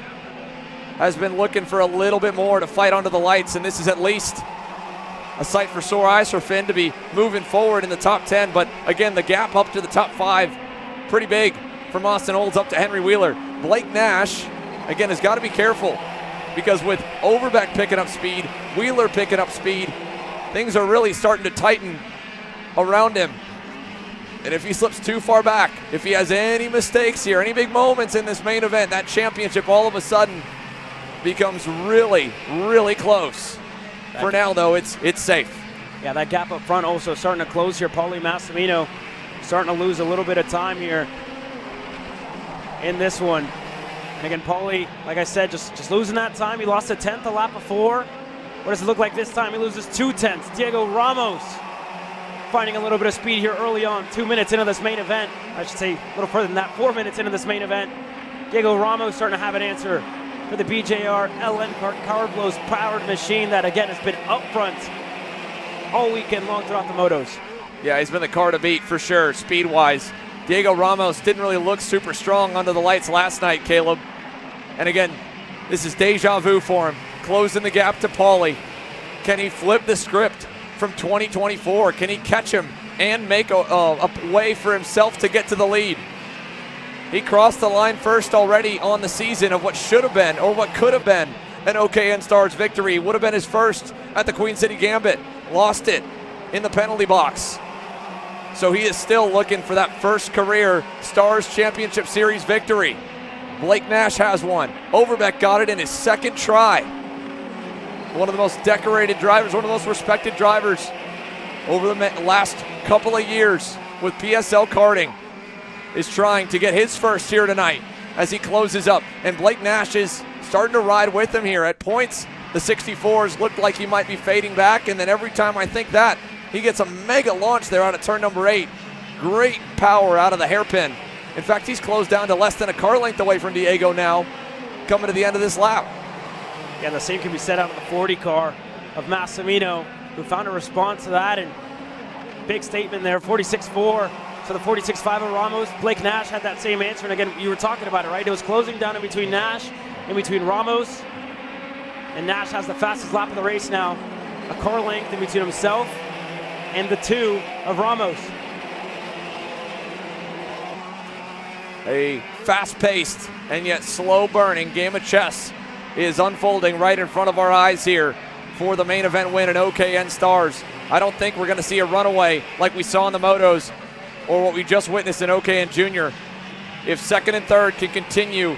has been looking for a little bit more to fight under the lights, and this is at least a sight for sore eyes for Finn to be moving forward in the top 10. But again, the gap up to the top 5, pretty big from Austin Olds up to Henry Wheeler. Blake Nash, again, has got to be careful, because with Overbeck picking up speed, Wheeler picking up speed, things are really starting to tighten around him. And if he slips too far back, if he has any mistakes here, any big moments in this main event, that championship all of a sudden becomes really, really close. For now, though, it's safe. Yeah, that gap up front also starting to close here. Paulie Massimino starting to lose a little bit of time here in this one. And again, Paulie, like I said, just losing that time. He lost a 10th a lap before. What does it look like this time? He loses 2/10. Diego Ramos finding a little bit of speed here early on, 2 minutes into this main event. I should say a little further than that, 4 minutes into this main event. Diego Ramos starting to have an answer for the BJR LN Carblos powered machine that, again, has been up front all weekend long throughout the motos. Yeah, he's been the car to beat for sure, speed-wise. Diego Ramos didn't really look super strong under the lights last night, Caleb. And again, this is deja vu for him, closing the gap to Paulie. Can he flip the script from 2024? Can he catch him and make a way for himself to get to the lead? He crossed the line first already on the season of what should have been, or what could have been, an OKN Stars victory. Would have been his first at the Queen City Gambit. Lost it in the penalty box. So he is still looking for that first career Stars Championship Series victory. Blake Nash has one. Overbeck got it in his second try. One of the most decorated drivers, one of the most respected drivers over the last couple of years with PSL karting, is trying to get his first here tonight as he closes up. And Blake Nash is starting to ride with him here. At points, the 64s looked like he might be fading back, and then every time I think that, he gets a mega launch there out of turn number 8. Great power out of the hairpin. In fact, he's closed down to less than a car length away from Diego now, coming to the end of this lap. Yeah, the same can be said out of the 40 car of Massimino, who found a response to that, and big statement there, 46.4 to the 46.5 of Ramos. Blake Nash had that same answer, and again, you were talking about it, right? It was closing down in between Nash, in between Ramos, and Nash has the fastest lap of the race now, a car length in between himself and the 2 of Ramos. A fast-paced and yet slow-burning game of chess is unfolding right in front of our eyes here for the main event win in OKN Stars. I don't think we're going to see a runaway like we saw in the motos or what we just witnessed in OKN Junior. If second and third can continue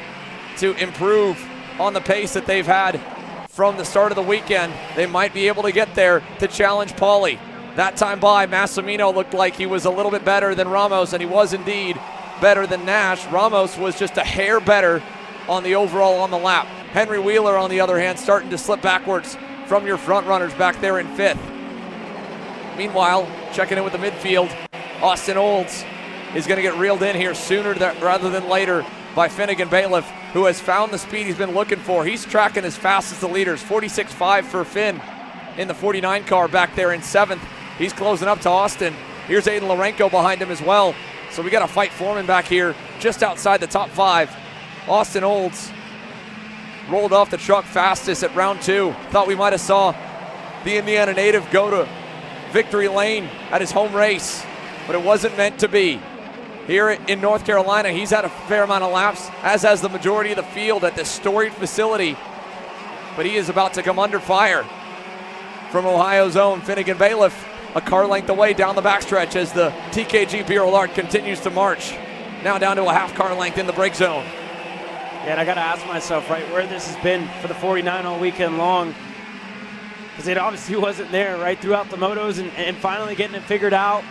to improve on the pace that they've had from the start of the weekend, they might be able to get there to challenge Paulie. That time by, Massimino looked like he was a little bit better than Ramos, and he was indeed better than Nash. Ramos was just a hair better on the overall on the lap. Henry Wheeler, on the other hand, starting to slip backwards from your front runners back there in 5th. Meanwhile, checking in with the midfield, Austin Olds is going to get reeled in here sooner rather than later by Finnegan Bailiff, who has found the speed he's been looking for. He's tracking as fast as the leaders, 46.5 for Finn in the 49 car back there in 7th. He's closing up to Austin. Here's Aiden Lorenko behind him as well. So we got a fight forming back here just outside the top 5. Austin Olds rolled off the truck fastest at round 2. Thought we might have saw the Indiana native go to victory lane at his home race, but it wasn't meant to be. here in North Carolina. He's had a fair amount of laps, as has the majority of the field at this storied facility. But he is about to come under fire from Ohio's own Finnegan Bailiff, a car length away down the backstretch as the TKG Bureau Art continues to march. Now down to a half car length in the brake zone. Yeah, and I got to ask myself, right, where this has been for the 49 all weekend long, because it obviously wasn't there, right, throughout the motos and finally getting it figured out.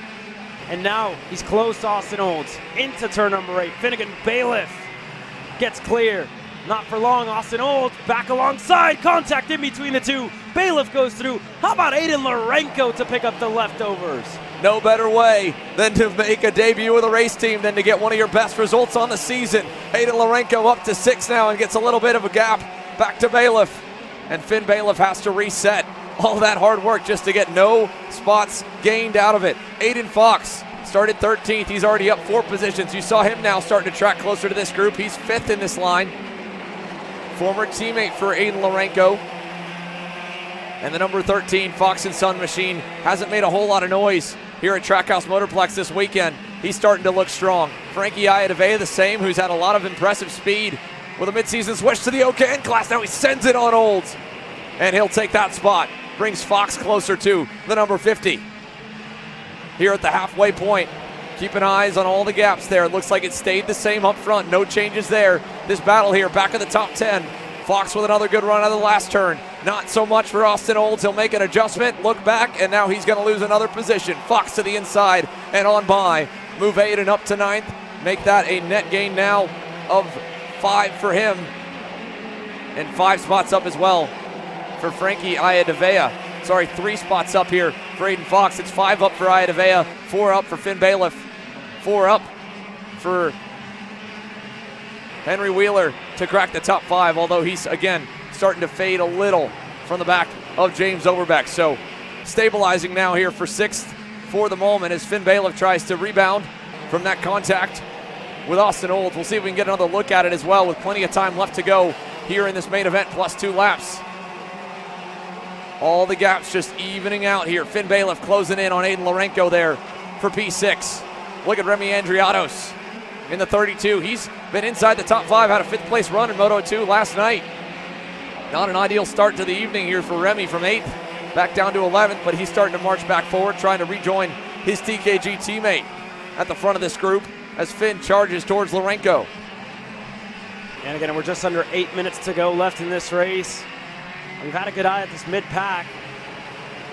And now he's close to Austin Olds into turn number 8. Finnegan Bailiff gets clear. Not for long, Austin Olds back alongside, contact in between the two. Bailiff goes through. How about Aiden Lorenko to pick up the leftovers? No better way than to make a debut with a race team than to get one of your best results on the season. Aiden Lorenko up to 6 now and gets a little bit of a gap back to Bailiff. And Finn Bailiff has to reset all that hard work just to get no spots gained out of it. Aiden Fox started 13th. He's already up 4 positions. You saw him now starting to track closer to this group. He's 5th in this line. Former teammate for Aiden Lorenko. And the number 13 Fox & Son machine hasn't made a whole lot of noise here at Trackhouse Motorplex this weekend. He's starting to look strong. Frankie Iadavea the same, who's had a lot of impressive speed with a midseason switch to the OKN class. Now he sends it on Olds, and he'll take that spot. Brings Fox closer to the number 50. Here at the halfway point, keeping eyes on all the gaps there. It looks like it stayed the same up front. No changes there. This battle here, back of the top 10. Fox with another good run out of the last turn. Not so much for Austin Olds. He'll make an adjustment, look back, and now he's going to lose another position. Fox to the inside and on by. Move Aiden up to 9th. Make that a net gain now of 5 for him. And 5 spots up as well for Frankie Iadavea. Sorry, 3 spots up here for Aiden Fox. It's 5 up for Iadavea, 4 up for Finn Bailiff, 4 up for Henry Wheeler to crack the top 5, although he's, again, starting to fade a little from the back of James Overbeck. So stabilizing now here for 6th for the moment as Finn Bailiff tries to rebound from that contact with Austin Olds. We'll see if we can get another look at it as well with plenty of time left to go here in this main event, plus 2 laps. All the gaps just evening out here. Finn Bailiff closing in on Aiden Lorenko there for P6. Look at Remy Andriatos in the 32. He's been inside the top 5, had a 5th place run in Moto 2 last night. Not an ideal start to the evening here for Remy from 8th, back down to 11th, but he's starting to march back forward, trying to rejoin his TKG teammate at the front of this group as Finn charges towards Lorenko. And again, we're just under 8 minutes to go left in this race. We've had a good eye at this mid-pack.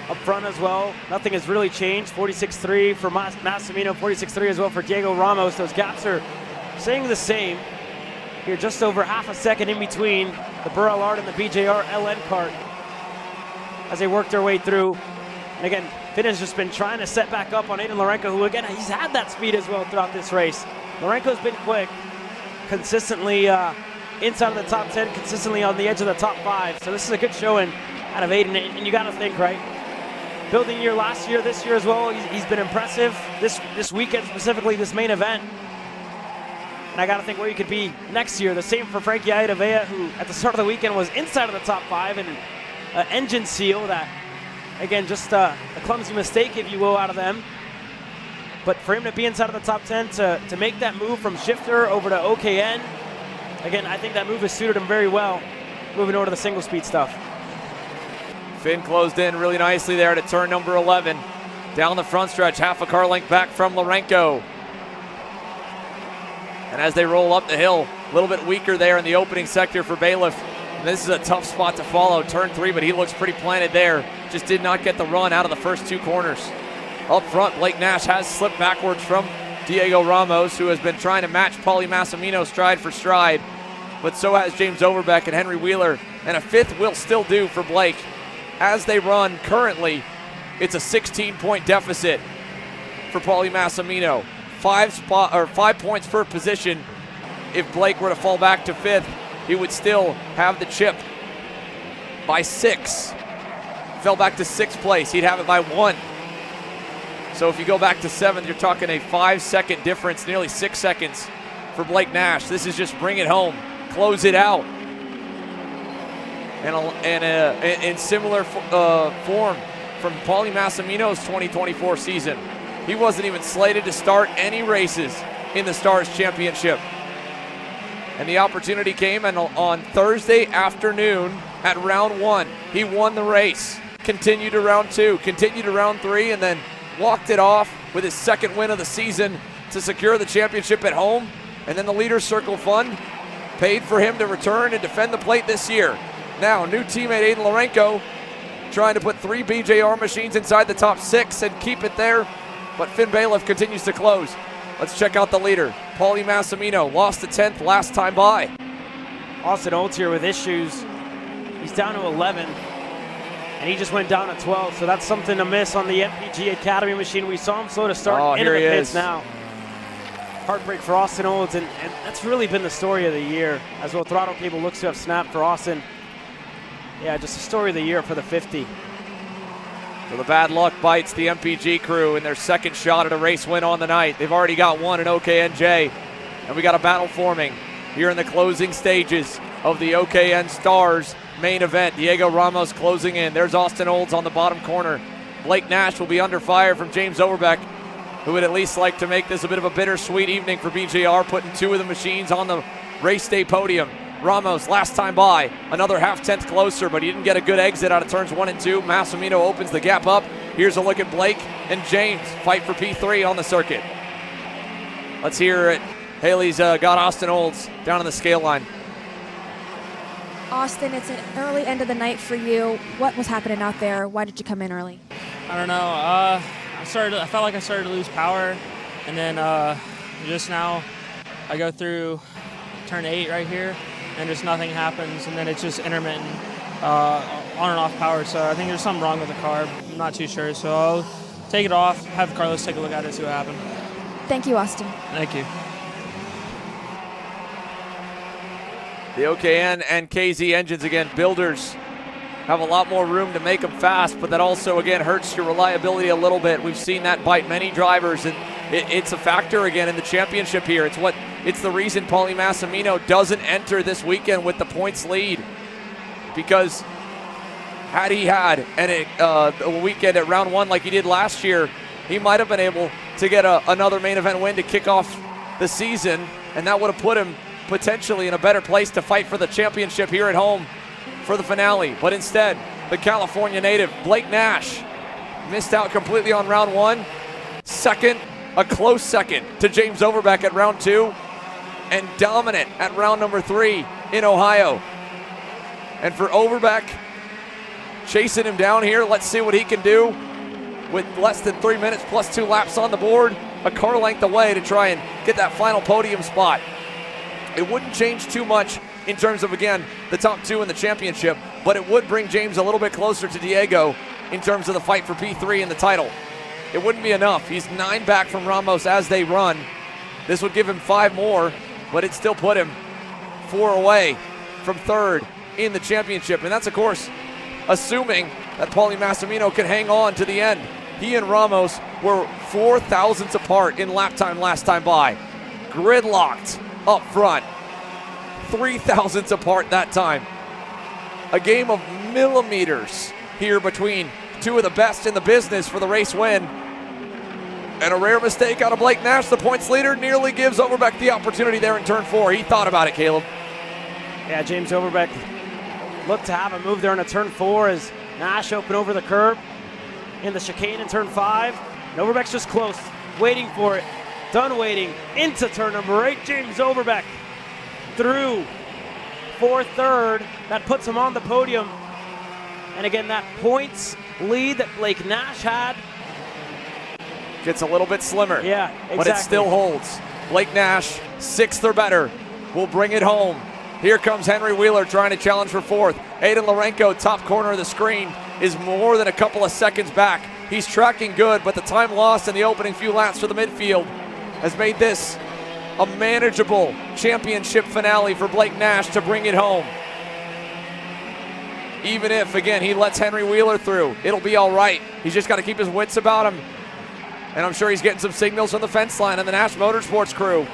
Up front as well, nothing has really changed. 46.3 for Massimino, 46.3 as well for Diego Ramos. Those gaps are staying the same. Here just over half a second in between the Burrell Art and the BJR LN Kart as they work their way through. And again, Finn has just been trying to set back up on Aiden Lorenko, who again, he's had that speed as well throughout this race. Lorenko's been quick, consistently inside of the top 10, consistently on the edge of the top 5. So this is a good showing out of Aiden, and you got to think, right? Building year last year, this year as well, he's been impressive. This weekend specifically, this main event. And I got to think where you could be next year. The same for Frankie Iadavea, who at the start of the weekend was inside of the top 5 and an engine seal that, again, just a clumsy mistake, if you will, out of them. But for him to be inside of the top 10, to make that move from shifter over to OKN, again, I think that move has suited him very well, moving over to the single speed stuff. Finn closed in really nicely there to turn number 11. Down the front stretch, half a car length back from Lorenko. And as they roll up the hill, a little bit weaker there in the opening sector for Bailiff. And this is a tough spot to follow, turn 3, but he looks pretty planted there. Just did not get the run out of the first 2 corners. Up front, Blake Nash has slipped backwards from Diego Ramos, who has been trying to match Paulie Massimino stride for stride. But so has James Overbeck and Henry Wheeler. And a 5th will still do for Blake. As they run currently, it's a 16-point deficit for Paulie Massimino. 5 points per position. If Blake were to fall back to 5th, he would still have the chip by 6. Fell back to 6th place, he'd have it by 1. So if you go back to 7th, you're talking a 5-second difference, nearly 6 seconds for Blake Nash. This is just bring it home, close it out. And in similar form from Paulie Massimino's 2024 season. He wasn't even slated to start any races in the Stars Championship. And the opportunity came on Thursday afternoon at round 1. He won the race, continued to round 2, continued to round 3, and then walked it off with his second win of the season to secure the championship at home. And then the Leaders Circle Fund paid for him to return and defend the plate this year. Now, new teammate Aiden Lorenko trying to put 3 BJR machines inside the top 6 and keep it there, but Finn Bailiff continues to close. Let's check out the leader. Paulie Massimino lost the 10th last time by. Austin Olds here with issues. He's down to 11, and he just went down to 12, so that's something to miss on the MPG Academy machine. We saw him slow to start into the pits now. Heartbreak for Austin Olds, and that's really been the story of the year, as well throttle cable looks to have snapped for Austin. Yeah, just the story of the year for the 50. So the bad luck bites the MPG crew in their second shot at a race win on the night. They've already got one in OKN-J, and we got a battle forming here in the closing stages of the OKN Stars main event. Diego Ramos closing in. There's Austin Olds on the bottom corner. Blake Nash will be under fire from James Overbeck, who would at least like to make this a bit of a bittersweet evening for BJR, putting 2 of the machines on the race day podium. Ramos, last time by, another half-tenth closer, but he didn't get a good exit out of turns 1 and 2. Massimino opens the gap up. Here's a look at Blake and James fight for P3 on the circuit. Let's hear it. Haley's got Austin Olds down on the scale line. Austin, it's an early end of the night for you. What was happening out there? Why did you come in early? I don't know. I felt like I started to lose power, and then just now I go through turn 8 right here, and just nothing happens, and then it's just intermittent on and off power. So I think there's something wrong with the car. I'm not too sure. So I'll take it off, have Carlos take a look at it, see what happened. Thank you, Austin. Thank you. The OKN and KZ engines, again, builders have a lot more room to make them fast, but that also, again, hurts your reliability a little bit. We've seen that bite many drivers, and it's a factor, again, in the championship here. It's the reason Paulie Massimino doesn't enter this weekend with the points lead, because had he had a weekend at round 1 like he did last year, he might have been able to get another main event win to kick off the season, and that would have put him potentially in a better place to fight for the championship here at home for the finale. But instead, the California native, Blake Nash, missed out completely on round 1. Second, a close second to James Overbeck at round 2, and dominant at round number 3 in Ohio. And for Overbeck, chasing him down here, let's see what he can do with less than 3 minutes plus 2 laps on the board, a car length away to try and get that final podium spot. It wouldn't change too much in terms of, again, the top 2 in the championship, but it would bring James a little bit closer to Diego in terms of the fight for P3 in the title. It wouldn't be enough. He's 9 back from Ramos as they run. This would give him 5 more, but it still put him 4 away from 3rd in the championship. And that's, of course, assuming that Paulie Massimino can hang on to the end. He and Ramos were 4 thousandths apart in lap time last time by. Gridlocked up front. 3 thousandths apart that time. A game of millimeters here between 2 of the best in the business for the race win. And a rare mistake out of Blake Nash, the points leader, nearly gives Overbeck the opportunity there in turn 4. He thought about it, Caleb. Yeah, James Overbeck looked to have a move there in a turn 4 as Nash opened over the curb in the chicane in turn 5. And Overbeck's just close, waiting for it. Done waiting into turn number 8. James Overbeck through for 3rd. That puts him on the podium. And again, that points lead that Blake Nash had gets a little bit slimmer. Yeah, exactly. But it still holds. Blake Nash, 6th or better, will bring it home. Here comes Henry Wheeler trying to challenge for 4th. Aiden Lorenko, top corner of the screen, is more than a couple of seconds back. He's tracking good, but the time lost in the opening few laps for the midfield has made this a manageable championship finale for Blake Nash to bring it home. Even if, again, he lets Henry Wheeler through, it'll be all right. He's just got to keep his wits about him. And I'm sure he's getting some signals from the fence line and the Nash Motorsports crew.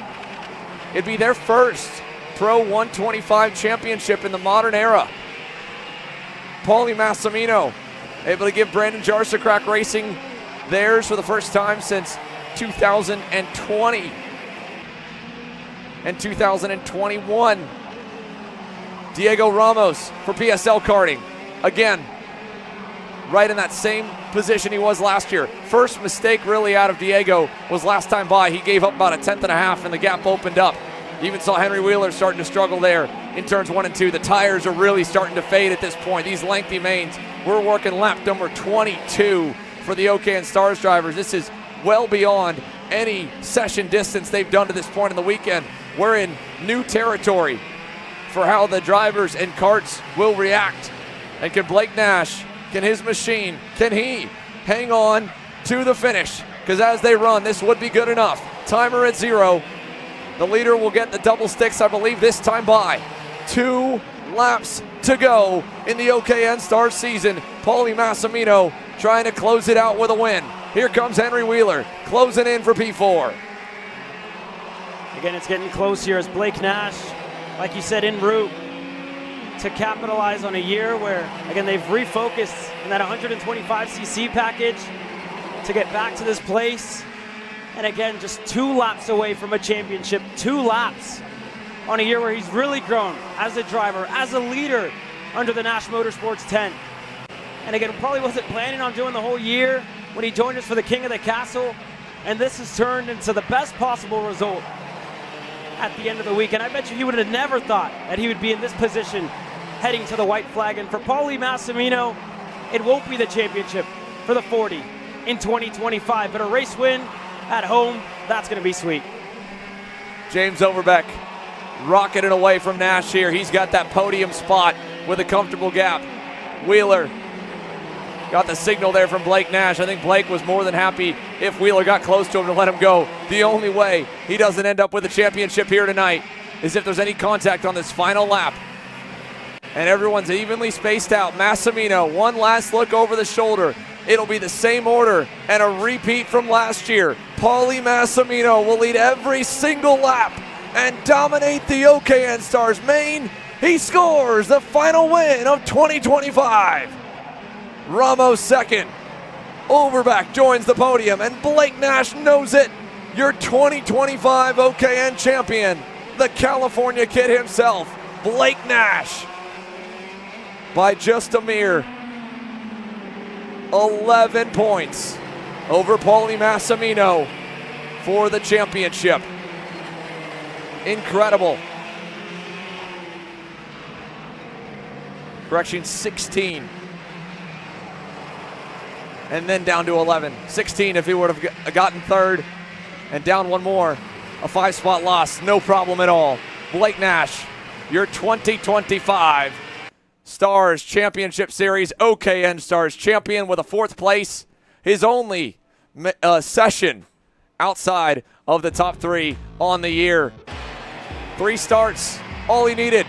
It'd be their first Pro 125 championship in the modern era. Paulie Massimino able to give Brandon Jarsacrack Racing theirs for the first time since 2020. and 2021. Diego Ramos for PSL Karting. Again, right in that same position he was last year. First mistake really out of Diego was last time by. He gave up about a 10th.5 and the gap opened up. You even saw Henry Wheeler starting to struggle there in turns 1 and 2. The tires are really starting to fade at this point. These lengthy mains, we're working lap number 22 for the OKN Stars drivers. This is well beyond any session distance they've done to this point in the weekend. We're in new territory for how the drivers and karts will react. And can Blake Nash, can his machine, can he hang on to the finish? Because as they run, this would be good enough. Timer at 0. The leader will get the double sticks, I believe, this time by. 2 laps to go in the OKN Stars season. Paulie Massimino trying to close it out with a win. Here comes Henry Wheeler, closing in for P4. Again, it's getting close here as Blake Nash, like you said, en route to capitalize on a year where, again, they've refocused in that 125cc package to get back to this place. And again, just 2 laps away from a championship, 2 laps on a year where he's really grown as a driver, as a leader under the Nash Motorsports tent. And again, probably wasn't planning on doing the whole year when he joined us for the King of the Castle. And this has turned into the best possible result at the end of the week. And I bet you he would have never thought that he would be in this position heading to the white flag. And for Paulie Massimino, it won't be the championship for the 40 in 2025, but a race win at home, that's going to be sweet. James Overbeck rocketing away from Nash here. He's got that podium spot with a comfortable gap. Wheeler got the signal there from Blake Nash. I think Blake was more than happy if Wheeler got close to him to let him go. The only way he doesn't end up with a championship here tonight is if there's any contact on this final lap. And everyone's evenly spaced out. Massimino, one last look over the shoulder. It'll be the same order and a repeat from last year. Paulie Massimino will lead every single lap and dominate the OKN Stars main. He scores the final win of 2025. Ramos second. Overback joins the podium, and Blake Nash knows it. Your 2025 OKN champion, the California kid himself, Blake Nash, by just a mere 11 points over Paulie Massimino for the championship. Incredible. Correction, 16. And then down to 11. 16 if he would have gotten third and down one more. A 5-spot loss, no problem at all. Blake Nash, your 2025 Stars Championship Series OKN Stars champion with a 4th place. His only session outside of the top 3 on the year. 3 starts, all he needed,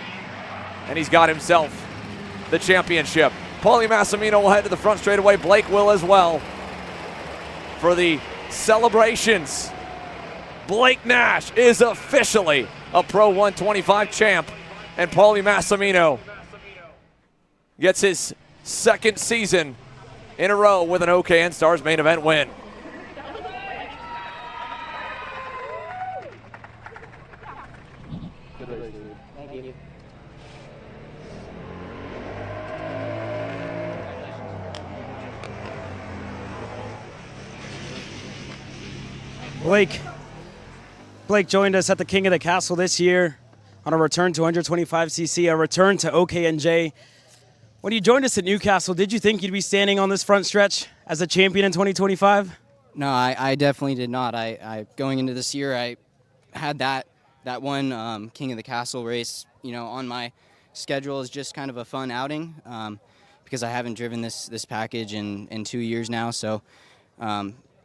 and he's got himself the championship. Paulie Massimino will head to the front straightaway. Blake will as well for the celebrations. Blake Nash is officially a Pro 125 champ, and Paulie Massimino gets his 2nd season in a row with an OKN Stars main event win. Thank you. Blake joined us at the King of the Castle this year on a return to 125cc, a return to OKN-J. When you joined us at Newcastle, did you think you'd be standing on this front stretch as a champion in 2025? No, I definitely did not. I going into this year, I had that one King of the Castle race, on my schedule as just kind of a fun outing because I haven't driven this package in 2 years now. So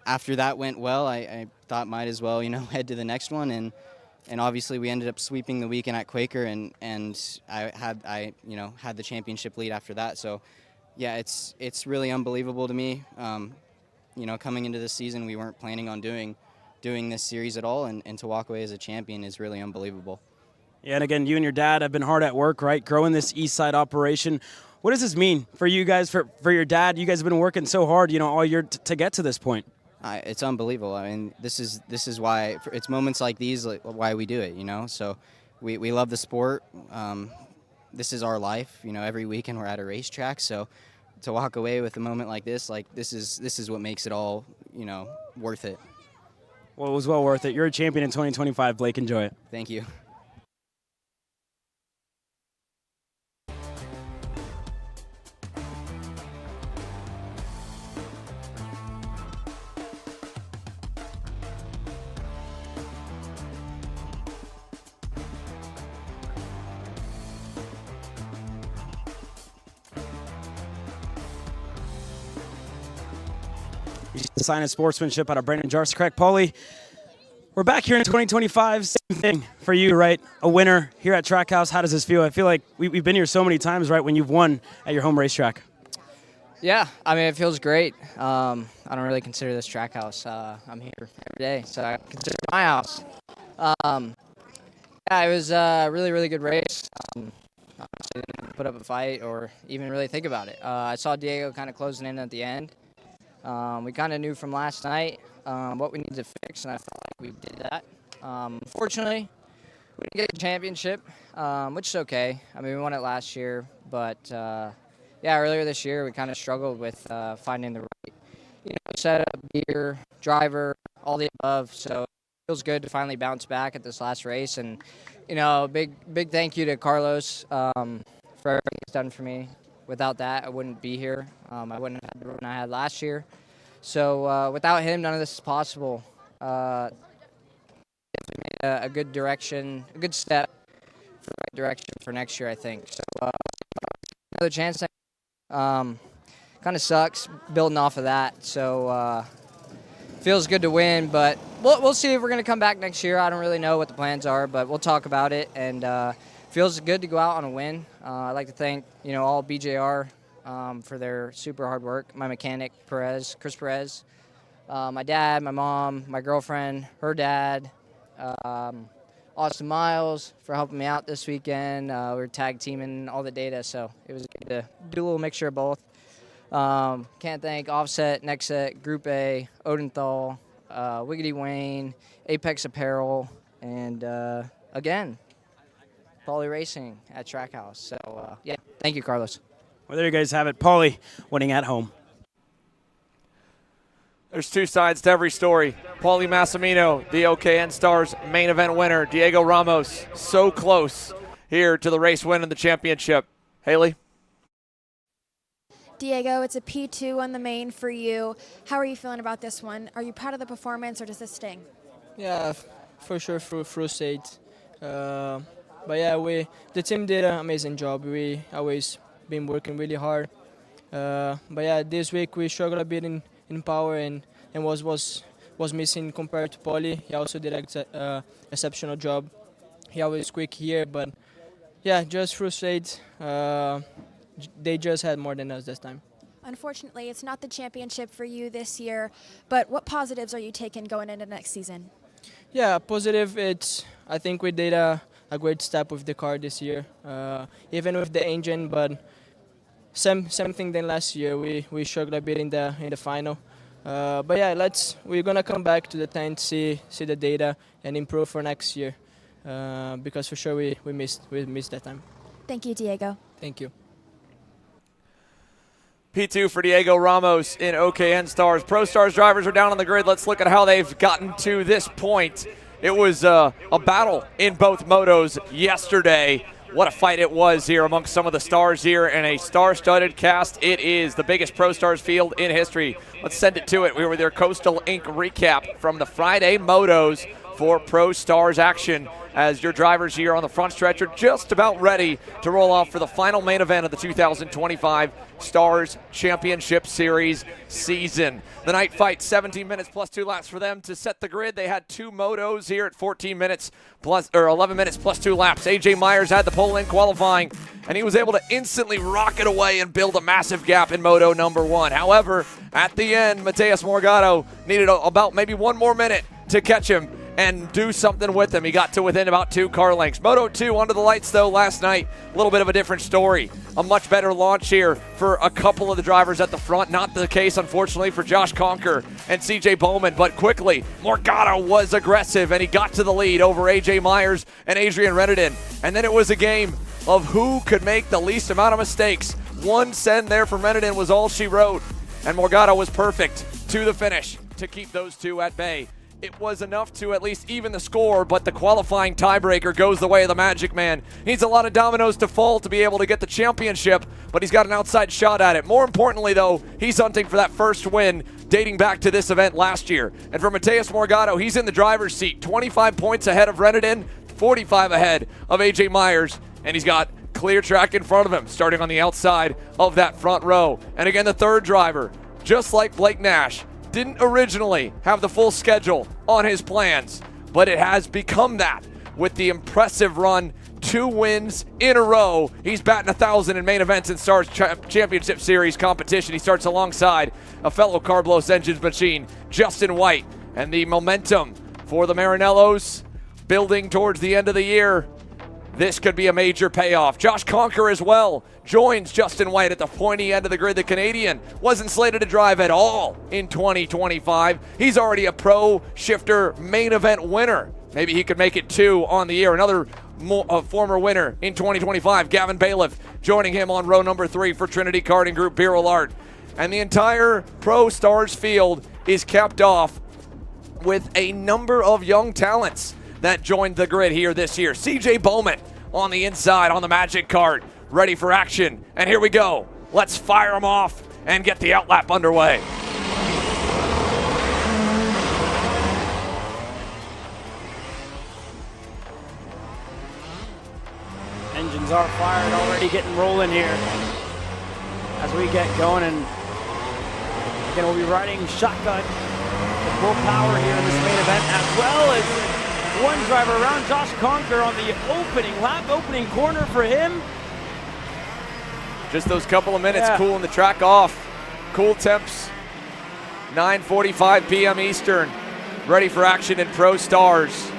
after that went well, I thought might as well head to the next one, and obviously we ended up sweeping the weekend at Quaker, and I had the championship lead after that. So yeah, it's really unbelievable to me. Coming into this season, we weren't planning on doing this series at all, and to walk away as a champion is really unbelievable. Yeah, and again, you and your dad have been hard at work, right, growing this East Side operation. What does this mean for you guys, for your dad? You guys have been working so hard, all year to get to this point. it's unbelievable. I mean, this is why it's moments like these why we do it, you know. So we love the sport. This is our life, you know. Every weekend we're at a racetrack, so to walk away with a moment like this is what makes it all, you know, worth it. Well, it was well worth it. You're a champion in 2025, Blake. Enjoy it. Thank you. The sign of sportsmanship out of Brandon Jarvis. Correct, Paulie. We're back here in 2025. Same thing for you, right? A winner here at Trackhouse. How does this feel? I feel like we've been here so many times, right, when you've won at your home racetrack. Yeah, I mean, it feels great. I don't really consider this Trackhouse. I'm here every day, so I consider it my house. Yeah, it was a really, really good race. Honestly, didn't put up a fight or even really think about it. I saw Diego kind of closing in at the end. We kind of knew from last night what we needed to fix, and I felt like we did that. Fortunately, we didn't get the championship, which is okay. I mean, we won it last year, but yeah, earlier this year we kind of struggled with finding the right, you know, setup, gear, driver, all the above. So it feels good to finally bounce back at this last race, and you know, big thank you to Carlos for everything he's done for me. Without that, I wouldn't be here. I wouldn't have had the run I had last year. So without him, none of this is possible. Definitely made a good direction, a good step for the right direction for next year, I think. So another chance. Kind of sucks building off of that. So feels good to win, but we'll see if we're going to come back next year. I don't really know what the plans are, but we'll talk about it. And feels good to go out on a win. I'd like to thank, you know, all BJR for their super hard work. My mechanic, Chris Perez, my dad, my mom, my girlfriend, her dad, Austin Miles for helping me out this weekend. We were tag teaming all the data, so it was good to do a little mixture of both. Can't thank Offset, Nexet, Group A, Odenthal, Wiggity Wayne, Apex Apparel, and again, Paulie Racing at Trackhouse. So, yeah, thank you, Carlos. Well, there you guys have it. Paulie winning at home. There's two sides to every story. Paulie Massimino, the OKN Stars main event winner. Diego Ramos, so close here to the race win and the championship. Haley? Diego, it's a P2 on the main for you. How are you feeling about this one? Are you proud of the performance, or does this sting? Yeah, for sure, frustrated. But yeah, the team did an amazing job. We always been working really hard. But yeah, this week we struggled a bit in power and was missing compared to Paulie. He also did an exceptional job. He always quick here, but yeah, just frustrated. They just had more than us this time. Unfortunately, it's not the championship for you this year, but what positives are you taking going into next season? Yeah, positive. I think we did a great step with the car this year, even with the engine, but same thing than last year. We struggled a bit in the final, but yeah, we're gonna come back to the tent, see the data, and improve for next year, because for sure we missed that time. Thank you, Diego. Thank you. P2 for Diego Ramos in OKN Stars. Pro Stars drivers are down on the grid. Let's look at how they've gotten to this point. It was a battle in both motos yesterday. What a fight it was here amongst some of the stars here in a star-studded cast. It is the biggest Pro Stars field in history. Let's send it to it. We were their Coastal Inc. recap from the Friday motos for Pro Stars action, as your drivers here on the front stretch are just about ready to roll off for the final main event of the 2025 Stars Championship Series season. The night fight, 17 minutes plus 2 laps for them to set the grid. They had two motos here at 11 minutes plus 2 laps. AJ Myers had the pole in qualifying, and he was able to instantly rocket away and build a massive gap in moto number 1. However, at the end, Mateus Morgado needed about maybe one more minute to catch him, and do something with him. He got to within about 2 car lengths. Moto 2 under the lights, though, last night. A little bit of a different story. A much better launch here for a couple of the drivers at the front. Not the case, unfortunately, for Josh Conker and CJ Bowman, but quickly, Morgado was aggressive, and he got to the lead over AJ Myers and Adrian Renardin. And then it was a game of who could make the least amount of mistakes. One send there from Renardin was all she wrote, and Morgado was perfect to the finish to keep those two at bay. It was enough to at least even the score, but the qualifying tiebreaker goes the way of the Magic Man. Needs a lot of dominoes to fall to be able to get the championship, but he's got an outside shot at it. More importantly, though, he's hunting for that first win dating back to this event last year. And for Mateus Morgado, he's in the driver's seat, 25 points ahead of Renardin, 45 ahead of AJ Myers, and he's got clear track in front of him, starting on the outside of that front row. And again, the third driver, just like Blake Nash, didn't originally have the full schedule on his plans, but it has become that with the impressive run, 2 wins in a row. He's batting 1,000 in main events in Stars Championship Series competition. He starts alongside a fellow Carblos Engines machine, Justin White, and the momentum for the Marinellos building towards the end of the year. This could be a major payoff. Josh Conker as well joins Justin White at the pointy end of the grid. The Canadian wasn't slated to drive at all in 2025. He's already a pro shifter main event winner. Maybe he could make it 2 on the year. Another former winner in 2025, Gavin Bailiff, joining him on row number 3 for Trinity Karting Group Biro Art. And the entire Pro Stars field is capped off with a number of young talents that joined the grid here this year. CJ Bowman on the inside on the Magic Kart, ready for action. And here we go. Let's fire him off and get the outlap underway. Engines are fired, already getting rolling here as we get going. And again, we'll be riding shotgun with full power here in this main event, as well as one driver around, Josh Conker on the opening lap, opening corner for him. Just those couple of minutes cooling the track off. Cool temps, 9:45 p.m. Eastern. Ready for action in Pro Stars.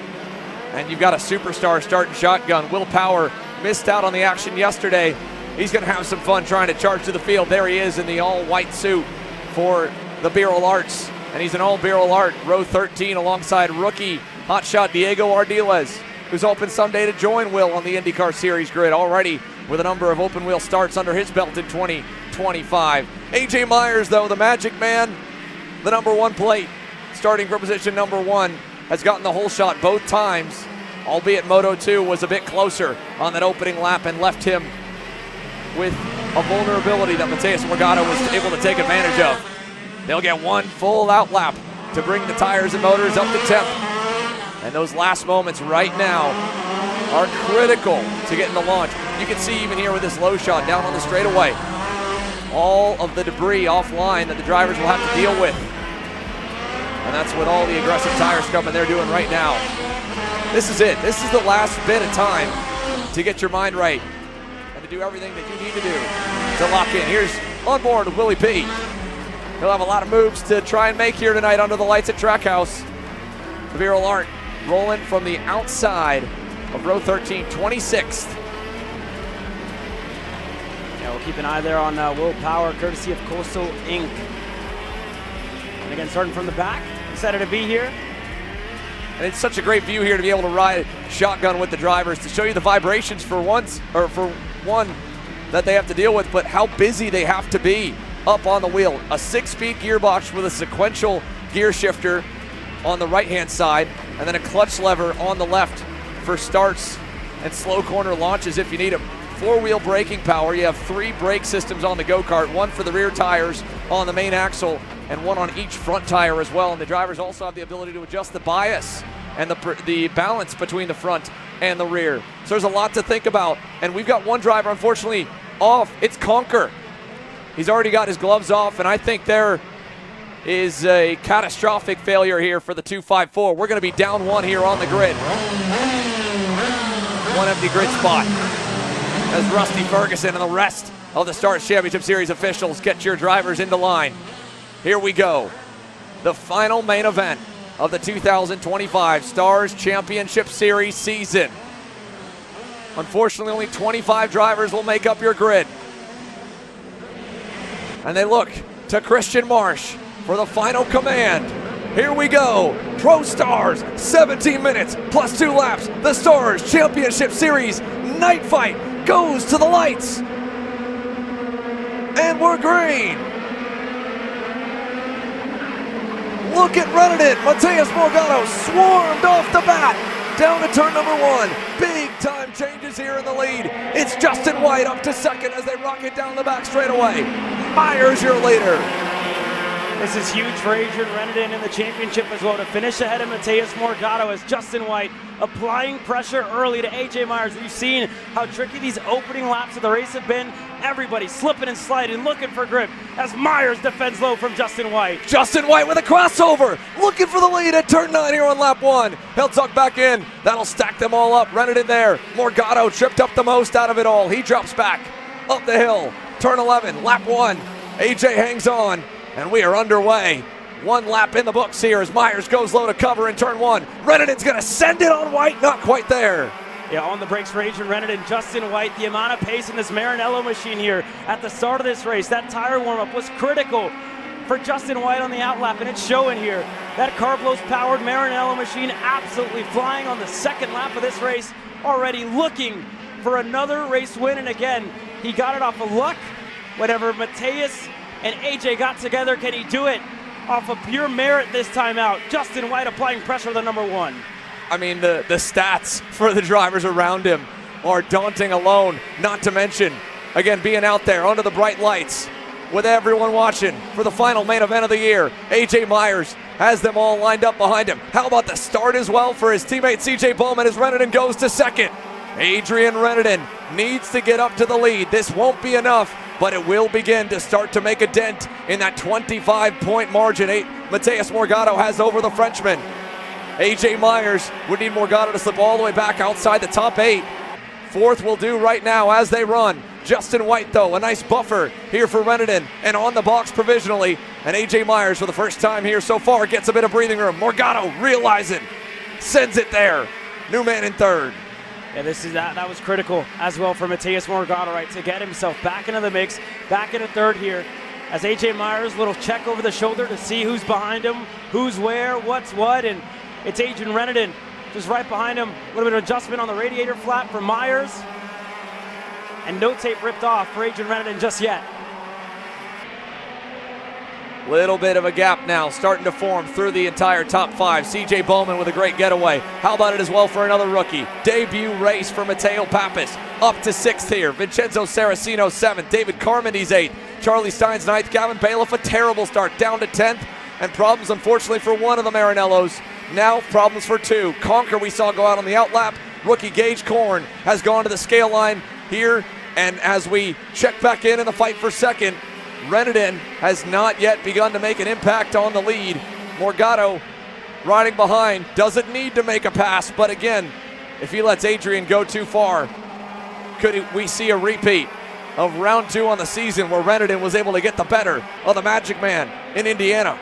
And you've got a superstar starting shotgun. Will Power missed out on the action yesterday. He's going to have some fun trying to charge to the field. There he is in the all-white suit for the Biro Arts. And he's an all Biro Art, row 13, alongside rookie hotshot Diego Ardiles, who's hoping someday to join Will on the IndyCar Series grid, already with a number of open wheel starts under his belt in 2025. AJ Myers, though, the Magic Man, the number 1 plate, starting for position number 1, has gotten the whole shot both times, albeit Moto 2 was a bit closer on that opening lap and left him with a vulnerability that Mateus Morgado was able to take advantage of. They'll get 1 full out lap to bring the tires and motors up to temp. And those last moments right now are critical to getting the launch. You can see even here with this low shot down on the straightaway, all of the debris offline that the drivers will have to deal with. And that's what all the aggressive tires coming they're doing right now. This is it. This is the last bit of time to get your mind right and to do everything that you need to do to lock in. Here's on board with Willie P. He'll have a lot of moves to try and make here tonight under the lights at Trackhouse. Biro Art rolling from the outside of row 13, 26th. Yeah, we'll keep an eye there on Will Power, courtesy of Coastal Inc. And again, starting from the back, excited to be here. And it's such a great view here to be able to ride shotgun with the drivers, to show you the vibrations for one that they have to deal with, but how busy they have to be up on the wheel. A 6-speed gearbox with a sequential gear shifter on the right-hand side, and then a clutch lever on the left for starts and slow corner launches if you need them. 4-wheel braking power. You have 3 brake systems on the go-kart, 1 for the rear tires on the main axle, and 1 on each front tire as well. And the drivers also have the ability to adjust the bias and the balance between the front and the rear. So there's a lot to think about. And we've got one driver, unfortunately, off. It's Conker. He's already got his gloves off, and I think there is a catastrophic failure here for the 254. We're going to be down 1 here on the grid. 1 empty grid spot as Rusty Ferguson and the rest of the Stars Championship Series officials get your drivers into line. Here we go. The final main event of the 2025 Stars Championship Series season. Unfortunately, only 25 drivers will make up your grid. And they look to Christian Marsh for the final command. Here we go. Pro Stars, 17 minutes plus 2 laps. The Stars Championship Series night fight goes to the lights. And we're green. Look at Reddington. Mateus Morgado swarmed off the bat. Down to turn number 1. Big time changes here in the lead. It's Justin White up to second as they rocket down the back straightaway. Myers your leader. This is huge for Adrian Reddington in the championship as well to finish ahead of Mateus Morgado as Justin White applying pressure early to AJ Myers. We've seen how tricky these opening laps of the race have been. Everybody slipping and sliding, looking for grip as Myers defends low from Justin White. Justin White with a crossover, looking for the lead at turn 9 here on lap 1. He'll tuck back in. That'll stack them all up. Reddington there. Morgado tripped up the most out of it all. He drops back up the hill. Turn 11, lap 1. AJ hangs on. And we are underway. 1 lap in the books here as Myers goes low to cover in turn 1. Reddington's gonna send it on White, not quite there. Yeah, on the brakes for Adrian Reddington. Justin White, the amount of pace in this Maranello machine here at the start of this race, that tire warm-up was critical for Justin White on the outlap, and it's showing here. That Carbulos-powered Maranello machine absolutely flying on the second lap of this race, already looking for another race win, and again, he got it off of luck. Whatever Mateus and AJ got together, can he do it off of pure merit this time out? Justin White applying pressure to the number 1. I mean, the stats for the drivers around him are daunting alone, not to mention, again, being out there under the bright lights with everyone watching for the final main event of the year. AJ Myers has them all lined up behind him. How about the start as well for his teammate CJ Bowman as Reddington goes to second. Adrian Reddington needs to get up to the lead. This won't be enough, but it will begin to start to make a dent in that 25-point margin Mateus Morgado has over the Frenchman. AJ Myers would need Morgado to slip all the way back outside the top 8. 4th will do right now as they run. Justin White, though, a nice buffer here for Reddington and on the box provisionally. And AJ Myers, for the first time here so far, gets a bit of breathing room. Morgado realizing, sends it there. New man in 3rd. Yeah, that was critical as well for Mateus Morgado, right, to get himself back into the mix, back into 3rd here. As AJ Myers, little check over the shoulder to see who's behind him, who's where, what's what, and it's Adrian Reddington just right behind him. A little bit of adjustment on the radiator flap for Myers, and no tape ripped off for Adrian Reddington just yet. Little bit of a gap now starting to form through the entire top 5. CJ Bowman with a great getaway. How about it as well for another rookie? Debut race for Mateo Pappas. Up to 6th here. Vincenzo Saraceno 7th. David Carmody's 8th. Charlie Stein's 9th. Gavin Bailiff a terrible start down to 10th. And problems unfortunately for one of the Maranellos. Now problems for 2. Conker we saw go out on the outlap. Rookie Gage Korn has gone to the scale line here. And as we check back in the fight for second, Reddington has not yet begun to make an impact on the lead. Morgado riding behind, doesn't need to make a pass, but again, if he lets Adrian go too far, could we see a repeat of round 2 on the season where Reddington was able to get the better of the Magic Man in Indiana?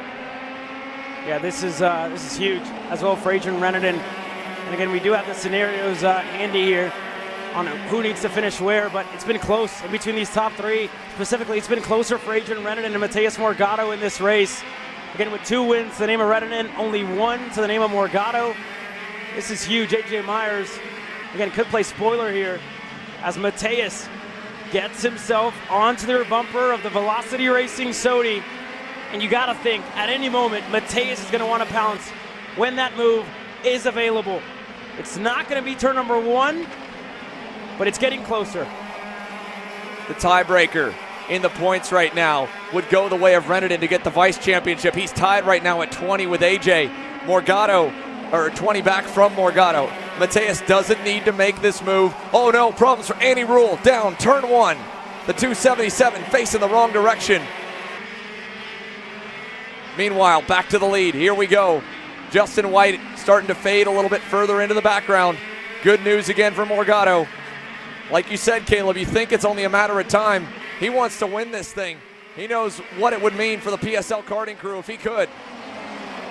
Yeah, this is huge as well for Adrian Reddington. And again, we do have the scenarios handy here on who needs to finish where, but it's been close in between these top 3. Specifically, it's been closer for Adrian Reddington and Mateus Morgado in this race. Again, with 2 wins to the name of Reddington, only 1 to the name of Morgado. This is huge. AJ Myers, again, could play spoiler here as Mateus gets himself onto the rear bumper of the Velocity Racing Sodi. And you got to think, at any moment, Mateus is going to want to pounce when that move is available. It's not going to be turn number 1, but it's getting closer. The tiebreaker in the points right now would go the way of Reddington to get the vice championship. He's tied right now at 20 with AJ. Morgado, or 20 back from Morgado. Mateus doesn't need to make this move. Oh no, problems for Andy Rule. Down, turn 1. The 277 facing the wrong direction. Meanwhile, back to the lead. Here we go. Justin White starting to fade a little bit further into the background. Good news again for Morgado. Like you said, Caleb, you think it's only a matter of time. He wants to win this thing. He knows what it would mean for the PSL karting crew if he could.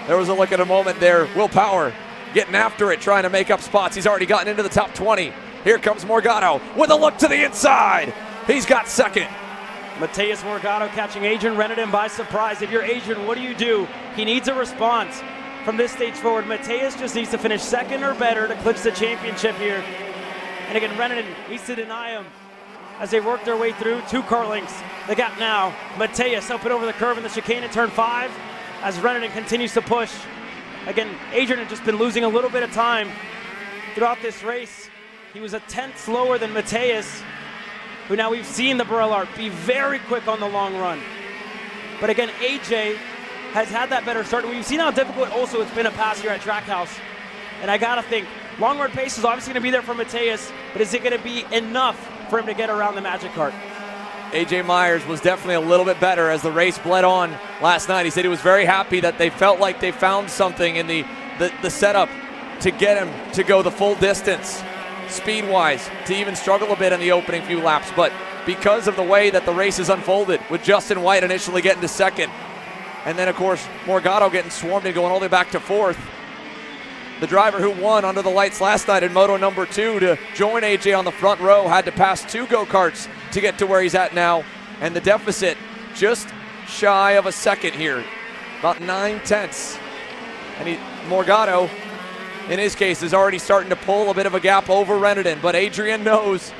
There was a look at a moment there. Will Power getting after it, trying to make up spots. He's already gotten into the top 20. Here comes Morgado with a look to the inside. He's got second. Mateus Morgado catching Adrian Reneden by surprise. If you're Adrian, what do? He needs a response from this stage forward. Mateus just needs to finish second or better to clinch the championship here. And again, Reneden needs to deny him as they work their way through 2 kart lengths. The gap now. Mateus up and over the curve in the chicane in turn 5 as Reneden continues to push. Again, Adrian had just been losing a little bit of time throughout this race. He was a 10th slower than Mateus, who now we've seen the Burrell Art be very quick on the long run. But again, AJ has had that better start. We've seen how difficult also it's been to pass here at Trackhouse. And I gotta think, long run pace is obviously gonna be there for Mateus, but is it gonna be enough for him to get around the Magic Kart? AJ Myers was definitely a little bit better as the race bled on last night. He said he was very happy that they felt like they found something in the setup to get him to go the full distance, speed-wise, to even struggle a bit in the opening few laps. But because of the way that the race has unfolded, with Justin White initially getting to second, and then, of course, Morgado getting swarmed and going all the way back to 4th, the driver who won under the lights last night in Moto number 2 to join AJ on the front row had to pass 2 go-karts to get to where he's at now. And the deficit just shy of a second here, about 9/10. And Morgado, in his case, is already starting to pull a bit of a gap over Reneden. But Adrian knows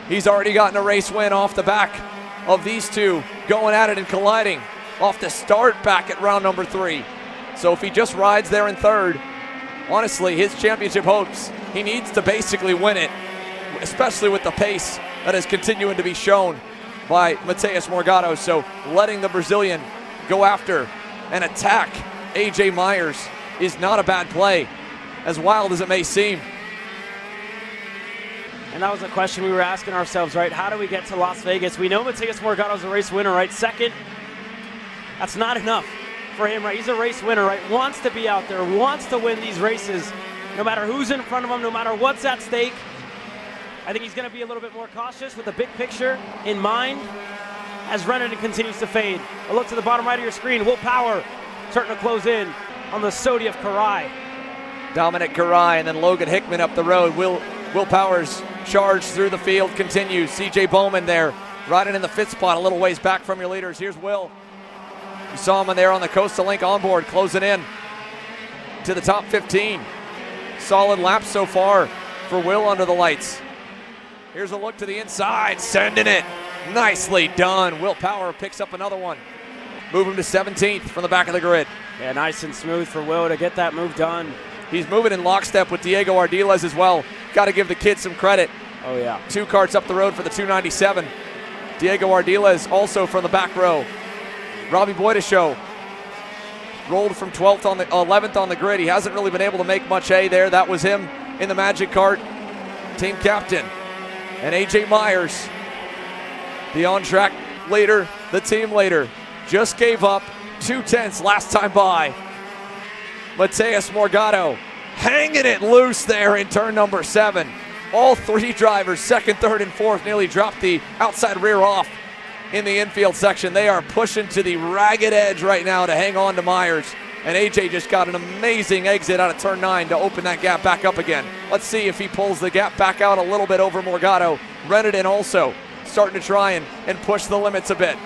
he's already gotten a race win off the back of these two going at it and colliding off the start back at round number 3. So if he just rides there in 3rd, honestly, his championship hopes, he needs to basically win it, especially with the pace that is continuing to be shown by Mateus Morgado. So letting the Brazilian go after and attack AJ Myers is not a bad play, as wild as it may seem. And that was a question we were asking ourselves, right? How do we get to Las Vegas? We know Mateus Morgado's a race winner, right? Second, that's not enough for him, right? He's a race winner, right? Wants to be out there, wants to win these races, no matter who's in front of him, no matter what's at stake. I think he's going to be a little bit more cautious with the big picture in mind as Reneden continues to fade. A look to the bottom right of your screen. Will Power starting to close in on the Sodi of Karai. Dominic Karai and then Logan Hickman up the road. Will Power's charge through the field continues. CJ Bowman there, riding in the 5th spot, a little ways back from your leaders. Here's Will. You saw him in there on the Coastal Link onboard, closing in to the top 15. Solid lap so far for Will under the lights. Here's a look to the inside, sending it. Nicely done. Will Power picks up another one. Move him to 17th from the back of the grid. Yeah, nice and smooth for Will to get that move done. He's moving in lockstep with Diego Ardiles as well. Got to give the kid some credit. Oh, yeah. 2 karts up the road for the 297. Diego Ardiles also from the back row. Robbie Boydeshow rolled from 12th on the 11th on the grid. He hasn't really been able to make much hay there. That was him in the Magic Kart. Team captain. And AJ Myers, the on-track leader, the team leader, just gave up 2/10 last time by. Mateus Morgado hanging it loose there in turn number 7. All 3 drivers, 2nd, 3rd, and 4th, nearly dropped the outside rear off in the infield section. They are pushing to the ragged edge right now to hang on to Myers. And AJ just got an amazing exit out of turn 9 to open that gap back up again. Let's see if he pulls the gap back out a little bit over Morgado. Reneden also starting to try and push the limits a bit.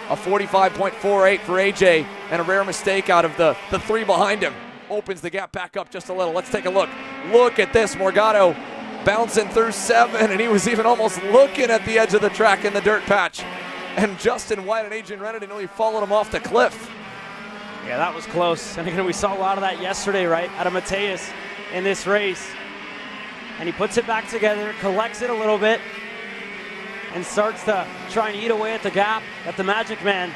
A 45.48 for AJ, and a rare mistake out of the 3 behind him. Opens the gap back up just a little. Let's take a look. Look at this, Morgado bouncing through 7, and he was even almost looking at the edge of the track in the dirt patch. And Justin White and Adrian Reneden nearly followed him off the cliff. Yeah, that was close. And again, we saw a lot of that yesterday, right, out of Mateus in this race. And he puts it back together, collects it a little bit, and starts to try and eat away at the gap that the Magic Man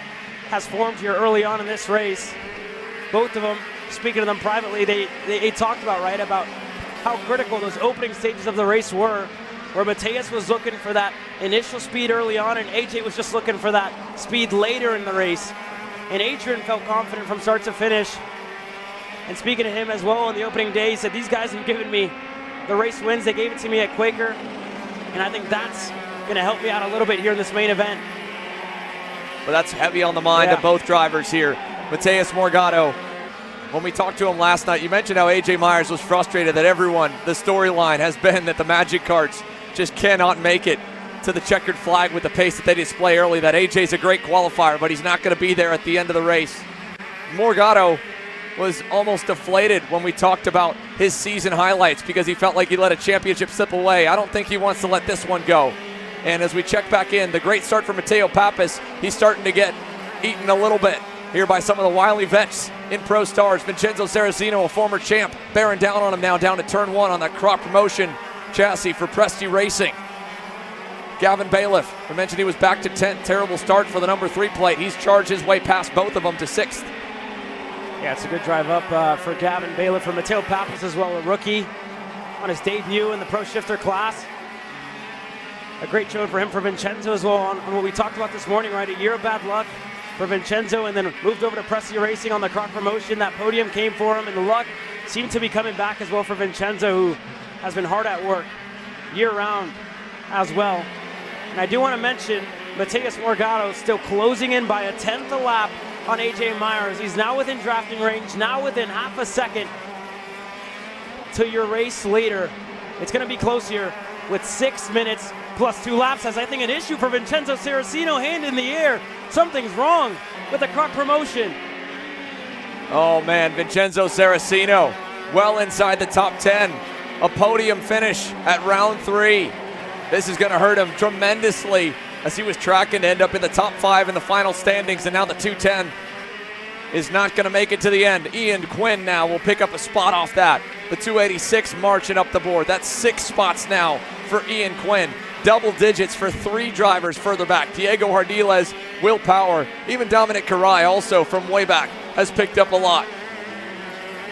has formed here early on in this race. Both of them, speaking to them privately, they talked about, right, about how critical those opening stages of the race were, where Mateus was looking for that initial speed early on, and AJ was just looking for that speed later in the race. And Adrian felt confident from start to finish. And speaking to him as well on the opening day, he said, these guys have given me the race wins. They gave it to me at Quaker. And I think that's going to help me out a little bit here in this main event. But that's heavy on the mind of both drivers here. Mateus Morgado when we talked to him last night, you mentioned how A.J. Myers was frustrated that the storyline has been that the Magic Karts just cannot make it to the checkered flag with the pace that they display early, that A.J.'s a great qualifier, but he's not going to be there at the end of the race. Morgado was almost deflated when we talked about his season highlights because he felt like he let a championship slip away. I don't think he wants to let this one go. And as we check back in, the great start for Mateo Pappas, he's starting to get eaten a little bit here by some of the wily vets in Pro Stars. Vincenzo Saraceno, a former champ, bearing down on him now down to turn 1 on that Croc Promotion chassis for Presti Racing. Gavin Bailiff, we mentioned he was back to 10th. Terrible start for the number 3 plate. He's charged his way past both of them to 6th. Yeah, it's a good drive up for Gavin Bailiff. For Mateo Pappas as well, a rookie on his debut in the Pro Shifter class. A great showing for him. For Vincenzo as well on what we talked about this morning, right? A year of bad luck for Vincenzo, and then moved over to Presti Racing on the Croc Promotion. That podium came for him, and the luck seemed to be coming back as well for Vincenzo, who has been hard at work year-round as well. And I do want to mention Mateus Morgado still closing in by a 10th a lap on A.J. Myers. He's now within drafting range, now within half a second to your race leader. It's going to be close here with 6 minutes plus 2 laps. As I think an issue for Vincenzo Saraceno, hand in the air. Something's wrong with the Croc Promotion. Oh man, Vincenzo Saraceno well inside the top 10. A podium finish at round 3. This is going to hurt him tremendously as he was tracking to end up in the top 5 in the final standings, and now the 210 is not going to make it to the end. Ian Quinn now will pick up a spot off that. The 286 marching up the board. That's 6 spots now for Ian Quinn. Double digits for 3 drivers further back. Diego Hardiles, Will Power, even Dominic Carai also from way back has picked up a lot.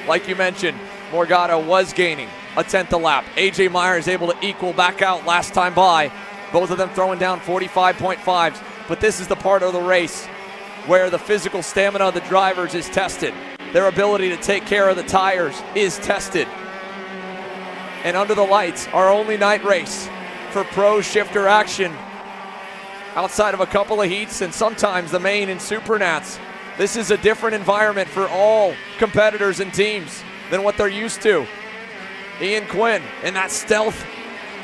Like you mentioned, Morgado was gaining a 10th a lap. A.J. Myers able to equal back out last time by. Both of them throwing down 45.5s. But this is the part of the race where the physical stamina of the drivers is tested. Their ability to take care of the tires is tested. And under the lights, our only night race for pro shifter action outside of a couple of heats and sometimes the main in Supernats. This is a different environment for all competitors and teams than what they're used to. Ian Quinn in that stealth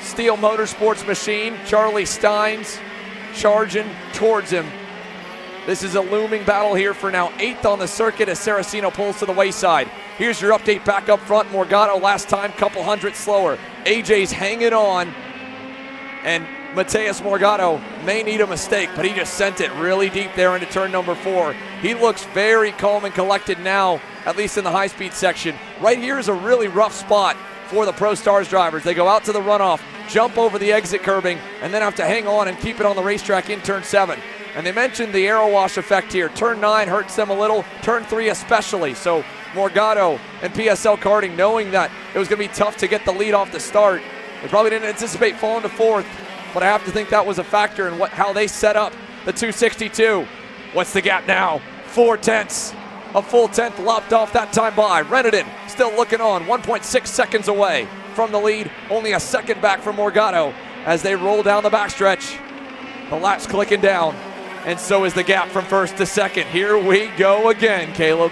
Steel Motorsports machine. Charlie Steins charging towards him. This is a looming battle here for now 8th on the circuit as Saraceno pulls to the wayside. Here's your update back up front. Morgado last time, couple hundred slower. AJ's hanging on, and Mateus Morgado may need a mistake, but he just sent it really deep there into turn number 4. He looks very calm and collected now, at least in the high-speed section. Right here is a really rough spot for the Pro Stars drivers. They go out to the runoff, jump over the exit curbing, and then have to hang on and keep it on the racetrack in turn 7. And they mentioned the aero wash effect here. Turn 9 hurts them a little, turn 3 especially. So Morgado and PSL Karting, knowing that it was going to be tough to get the lead off the start, they probably didn't anticipate falling to 4th, but I have to think that was a factor in how they set up the 262. What's the gap now? 4 tenths. A full 10th lopped off that time by. Reneden still looking on, 1.6 seconds away from the lead. Only a second back from Morgado as they roll down the backstretch. The lap's clicking down, and so is the gap from 1st to 2nd. Here we go again, Caleb.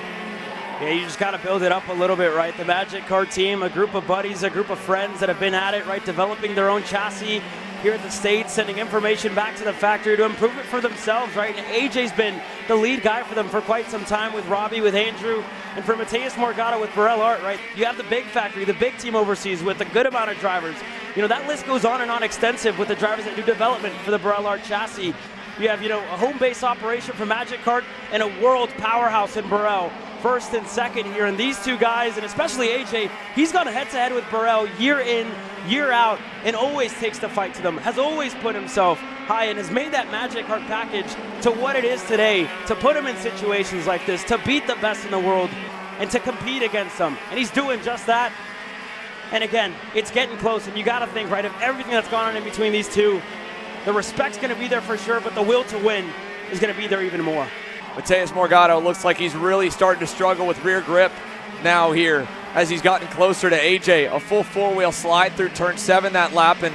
Yeah, you just got to build it up a little bit, right? The Magic Kart team, a group of buddies, a group of friends that have been at it, right? Developing their own chassis here at the States, sending information back to the factory to improve it for themselves, right? And AJ's been the lead guy for them for quite some time with Robbie, with Andrew, and for Mateus Morgado with Burrell Art, right? You have the big factory, the big team overseas with a good amount of drivers. You know, that list goes on and on extensive with the drivers that do development for the Burrell Art chassis. You have, you know, a home base operation for Magic Kart and a world powerhouse in Burrell. 1st and 2nd here, and these two guys, and especially AJ, he's gone head-to-head with Burrell year in, year out, and always takes the fight to them, has always put himself high, and has made that Magic Kart package to what it is today, to put him in situations like this, to beat the best in the world, and to compete against them, and he's doing just that. And again, it's getting close, and you got to think, right, of everything that's gone on in between these two, the respect's going to be there for sure, but the will to win is going to be there even more. Mateus Morgado looks like he's really starting to struggle with rear grip now here as he's gotten closer to AJ. A full 4-wheel slide through turn 7 that lap, and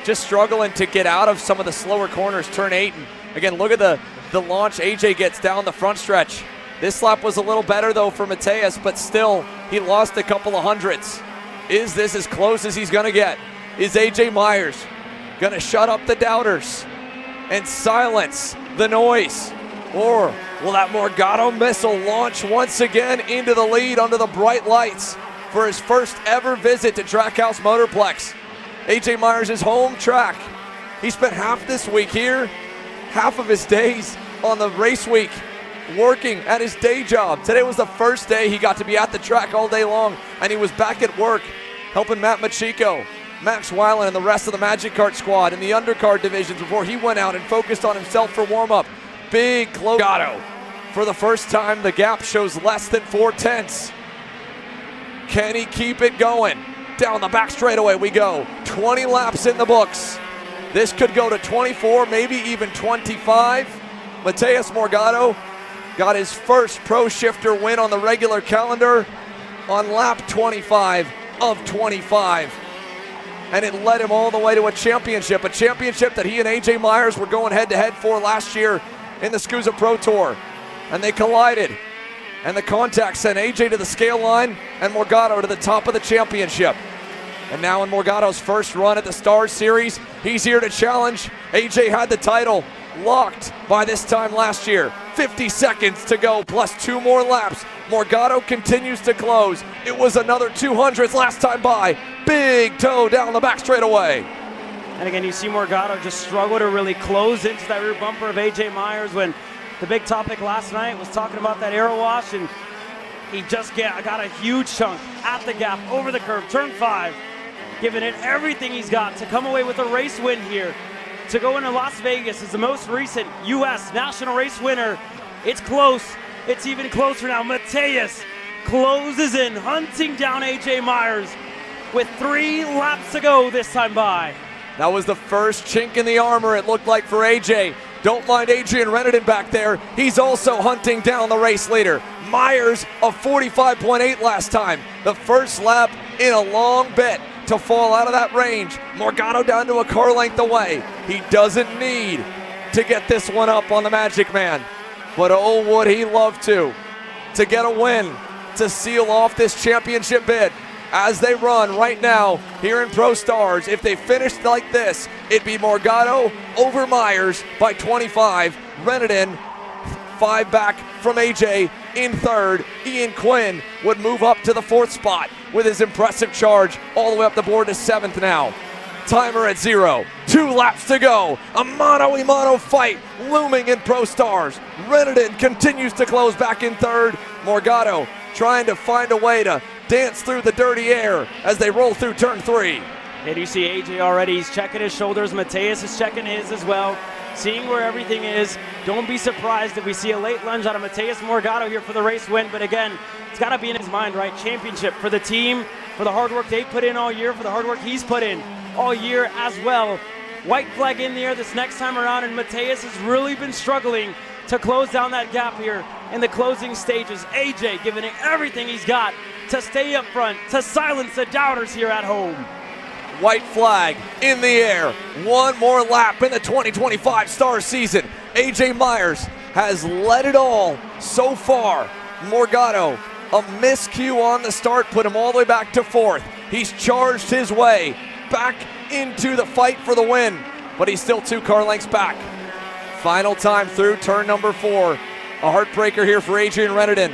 just struggling to get out of some of the slower corners, turn 8. And again, look at the launch AJ gets down the front stretch. This lap was a little better though for Mateus, but still he lost a couple of hundredths. Is this as close as he's gonna get? Is AJ Myers gonna shut up the doubters and silence the noise? Or will that Morgado missile launch once again into the lead under the bright lights for his first ever visit to Trackhouse Motorplex? AJ Myers' home track. He spent half this week here, half of his days on the race week working at his day job. Today was the first day he got to be at the track all day long, and he was back at work helping Matt Machiko, Max Weiland, and the rest of the Magic Kart squad in the undercard divisions before he went out and focused on himself for warm-up. Big close. For the first time, the gap shows less than 4/10. Can he keep it going? Down the back straightaway we go. 20 laps in the books. This could go to 24, maybe even 25. Mateus Morgado got his first Pro Shifter win on the regular calendar on lap 25 of 25. And it led him all the way to a championship that he and AJ Myers were going head-to-head for last year in the SCUSA Pro Tour. And they collided. And the contact sent AJ to the scale line and Morgado to the top of the championship. And now in Morgado's first run at the Stars Series, he's here to challenge. AJ had the title locked by this time last year. 50 seconds to go plus 2 more laps. Morgado continues to close. It was another 200th last time by. Big toe down the back straightaway. And again, you see Morgado just struggle to really close into that rear bumper of AJ Myers when the big topic last night was talking about that aero wash, and he just got a huge chunk at the gap over the curve, turn 5, giving it everything he's got to come away with a race win here. To go into Las Vegas as the most recent U.S. national race winner. It's close. It's even closer now. Mateus closes in, hunting down AJ Myers with 3 laps to go this time by. That was the first chink in the armor, it looked like, for AJ. Don't mind Adrian Reneden back there. He's also hunting down the race leader. Myers of 45.8 last time. The first lap in a long bit to fall out of that range. Morgado down to a car length away. He doesn't need to get this one up on the Magic Man. But oh, would he love to get a win, to seal off this championship bid. As they run right now here in Pro Stars, if they finished like this, it'd be Morgado over Myers by 25. Reneden 5 back from AJ in third. Ian Quinn would move up to the 4th spot with his impressive charge all the way up the board to 7th now. Timer at 0. 2 laps to go. A mano-a-mano fight looming in Pro Stars. Reneden continues to close back in third. Morgado trying to find a way to dance through the dirty air as they roll through turn 3. And you see AJ already, he's checking his shoulders. Mateus is checking his as well, seeing where everything is. Don't be surprised if we see a late lunge out of Mateus Morgado here for the race win. But again, it's got to be in his mind, right? Championship for the team, for the hard work they put in all year, for the hard work he's put in all year as well. White flag in the air this next time around, and Mateus has really been struggling to close down that gap here in the closing stages. AJ giving it everything he's got to stay up front, to silence the doubters here at home. White flag in the air. One more lap in the 2025 Stars season. AJ Myers has led it all so far. Morgado, a miscue on the start, put him all the way back to 4th. He's charged his way back into the fight for the win, but he's still 2 car lengths back. Final time through turn number 4. A heartbreaker here for Adrian Reneden.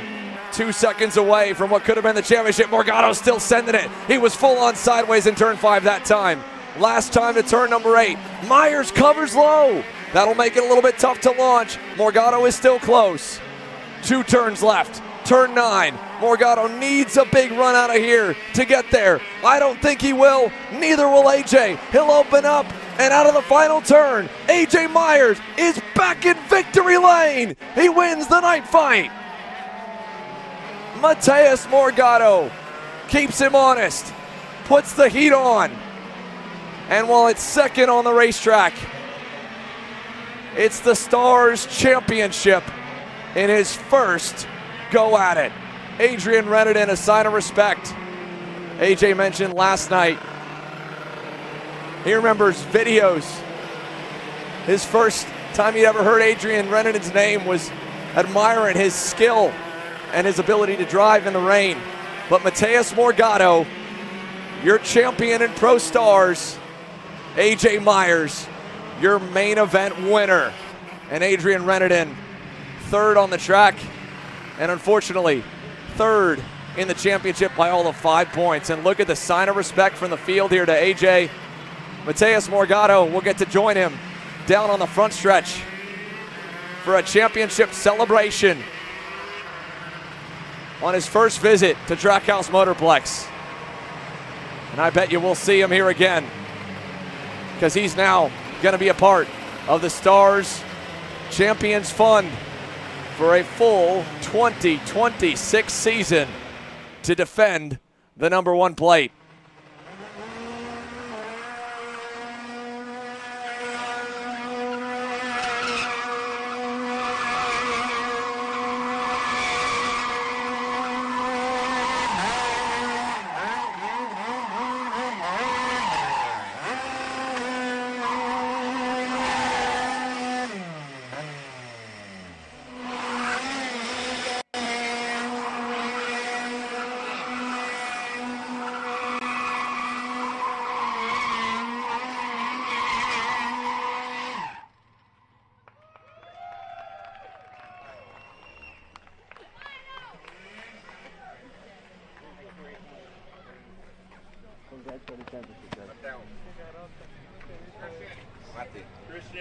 2 seconds away from what could have been the championship. Morgado still sending it. He was full on sideways in turn 5 that time. Last time to turn number 8. Myers covers low. That'll make it a little bit tough to launch. Morgado is still close. 2 turns left. Turn 9. Morgado needs a big run out of here to get there. I don't think he will. Neither will AJ. He'll open up and out of the final turn. AJ Myers is back in victory lane. He wins the night fight. Mateus Morgado keeps him honest, puts the heat on. And while it's second on the racetrack, it's the Stars Championship in his first go at it. Adrian Reneden, a sign of respect. AJ mentioned last night, he remembers videos. His first time he'd ever heard Adrian Reneden's name was admiring his skill and his ability to drive in the rain. But Mateus Morgado, your champion in Pro Stars, AJ Myers, your main event winner, and Adrian Reneden, third on the track, and unfortunately, third in the championship by all of 5 points. And look at the sign of respect from the field here to AJ. Mateus Morgado will get to join him down on the front stretch for a championship celebration on his first visit to Trackhouse Motorplex. And I bet you we'll see him here again, because he's now going to be a part of the Stars Champions Fund for a full 2026 season to defend the #1 plate.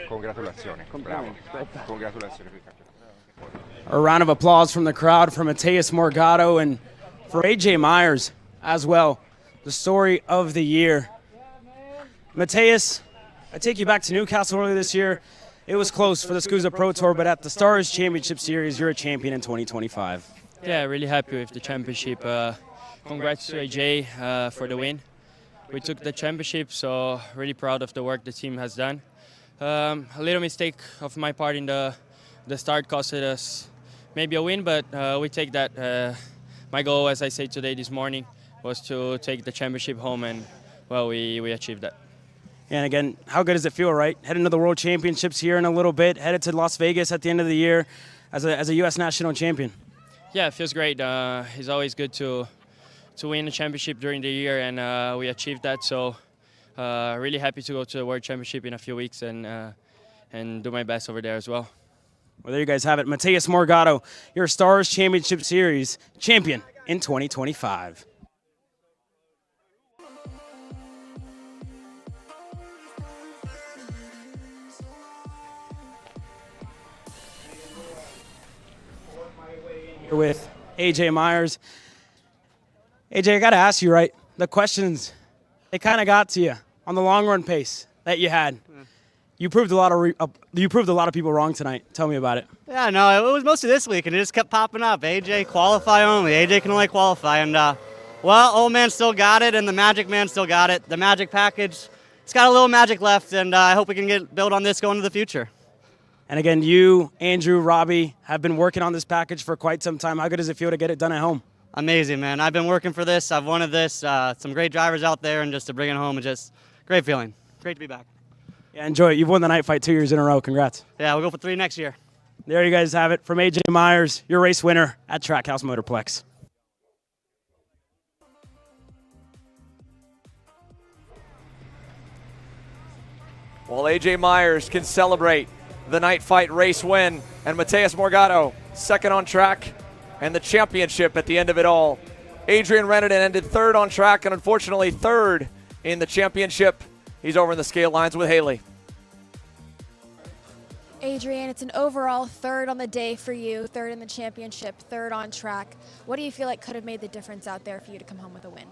Congratulazioni. Bravo. Congratulazioni. A round of applause from the crowd for Mateus Morgado and for AJ Myers as well. The story of the year. Mateus, I take you back to Newcastle earlier this year. It was close for the SCUSA Pro Tour, but at the Stars Championship Series, you're a champion in 2025. Yeah, really happy with the championship. Congrats to AJ for the win. We took the championship, so really proud of the work the team has done. A little mistake of my part in the start costed us maybe a win, but we take that. My goal, as I said today this morning, was to take the championship home, and well, we achieved that. And again, how good does it feel, right? Heading to the World Championships here in a little bit, headed to Las Vegas at the end of the year as a U.S. national champion. Yeah, it feels great. It's always good to win a championship during the year, and we achieved that. So really happy to go to the World Championship in a few weeks and do my best over there as well. Well, there you guys have it. Mateus Morgado, your Stars Championship Series champion in 2025. Here with AJ Myers. AJ, I got to ask you, right? The questions, they kind of got to you on the long run pace that you had. You proved a lot of people wrong tonight. Tell me about it. Yeah, no, it was mostly this week, and it just kept popping up. AJ qualify only. AJ can only qualify, and well, old man still got it, and the Magic man still got it. The Magic package, it's got a little magic left, and I hope we can build on this going into the future. And again, you, Andrew, Robbie have been working on this package for quite some time. How good does it feel to get it done at home? Amazing, man. I've been working for this. I've wanted this. Some great drivers out there, and just to bring it home, it's just great feeling. Great to be back. Yeah, enjoy it. You've won the night fight 2 years in a row. Congrats. Yeah, we'll go for 3 next year. There you guys have it from AJ Myers, your race winner at Trackhouse Motorplex. While AJ Myers can celebrate the night fight race win, and Mateus Morgado second on track and the championship at the end of it all. Adrian Reneden ended third on track and unfortunately third in the championship. He's over in the scale lines with Haley. Adrian, it's an overall third on the day for you, third in the championship, third on track. What do you feel like could have made the difference out there for you to come home with a win?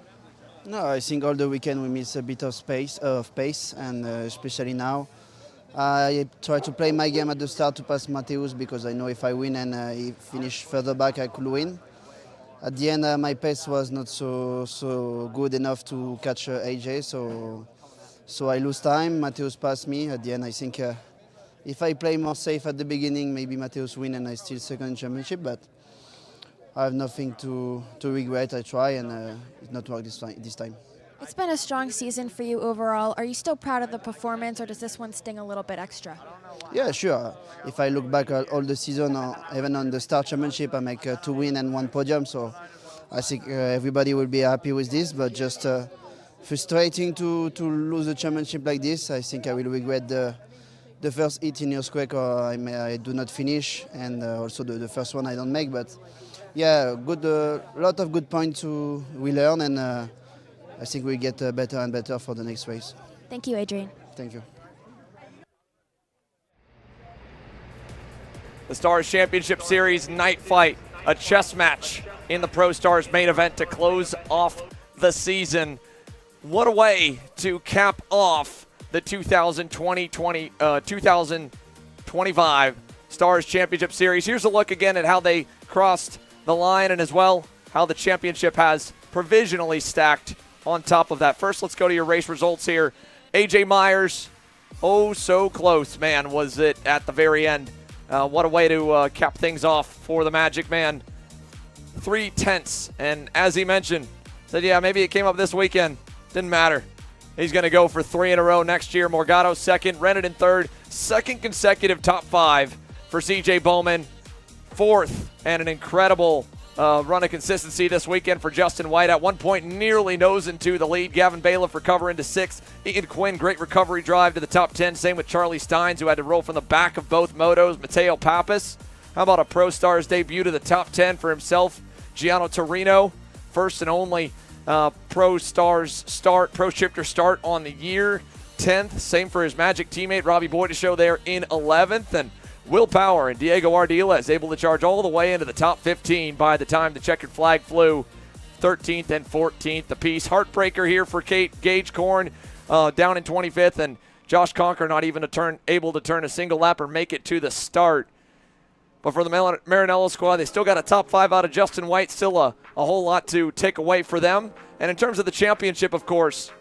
No, I think all the weekend we missed a bit of pace, and especially now. I try to play my game at the start to pass Mateus because I know if I win and he finish further back, I could win. At the end, my pace was not so good enough to catch AJ, so I lose time. Mateus passed me. At the end, I think if I play more safe at the beginning, maybe Mateus win and I still second in championship. But I have nothing to regret. I try and it not work this time. It's been a strong season for you overall. Are you still proud of the performance, or does this one sting a little bit extra? Yeah, sure. If I look back at all the season, or even on the Star Championship, I make 2 wins and 1 podium. So I think everybody will be happy with this. But just frustrating to lose the championship like this. I think I will regret the first hit in Earthquake, or I do not finish, and also the first one I don't make. But yeah, good. Lot of good points we learn, and I think we get better and better for the next race. Thank you, Adrian. Thank you. The Stars Championship Series night fight, a chess match in the Pro Stars main event to close off the What a way to cap off the 2025 Stars Championship Series. Here's a look again at how they crossed the line, and as well how the championship has provisionally stacked on top of that. First, let's go to your race results here. AJ Myers, oh so close, man, was it at the very end. What a way to cap things off for the Magic Man. 3/10, and as he mentioned, said, yeah, maybe it came up this weekend. Didn't matter. He's going to go for 3 in a row next year. Morgado second, Rennan in third. Second consecutive top 5 for CJ Bowman. Fourth, and an incredible run of consistency this weekend for Justin White. At one point, nearly nose into the lead. Gavin Bailiff recover into 6th. Ian Quinn, great recovery drive to the top 10. Same with Charlie Steins, who had to roll from the back of both motos. Mateo Pappas, how about a Pro Stars debut to the top 10 for himself? Gianno Torino, first and only Pro Shifter start on the year. 10th, same for his Magic teammate Robbie Boyd to show there in 11th. And Will Power and Diego Ardila is able to charge all the way into the top 15 by the time the checkered flag flew. 13th and 14th apiece. Heartbreaker here for Gage Korn down in 25th, and Josh Conker not even able to turn a single lap or make it to the start. But for the Marinello squad, they still got a top 5 out of Justin White. Still a whole lot to take away for them. And in terms of the championship, of course,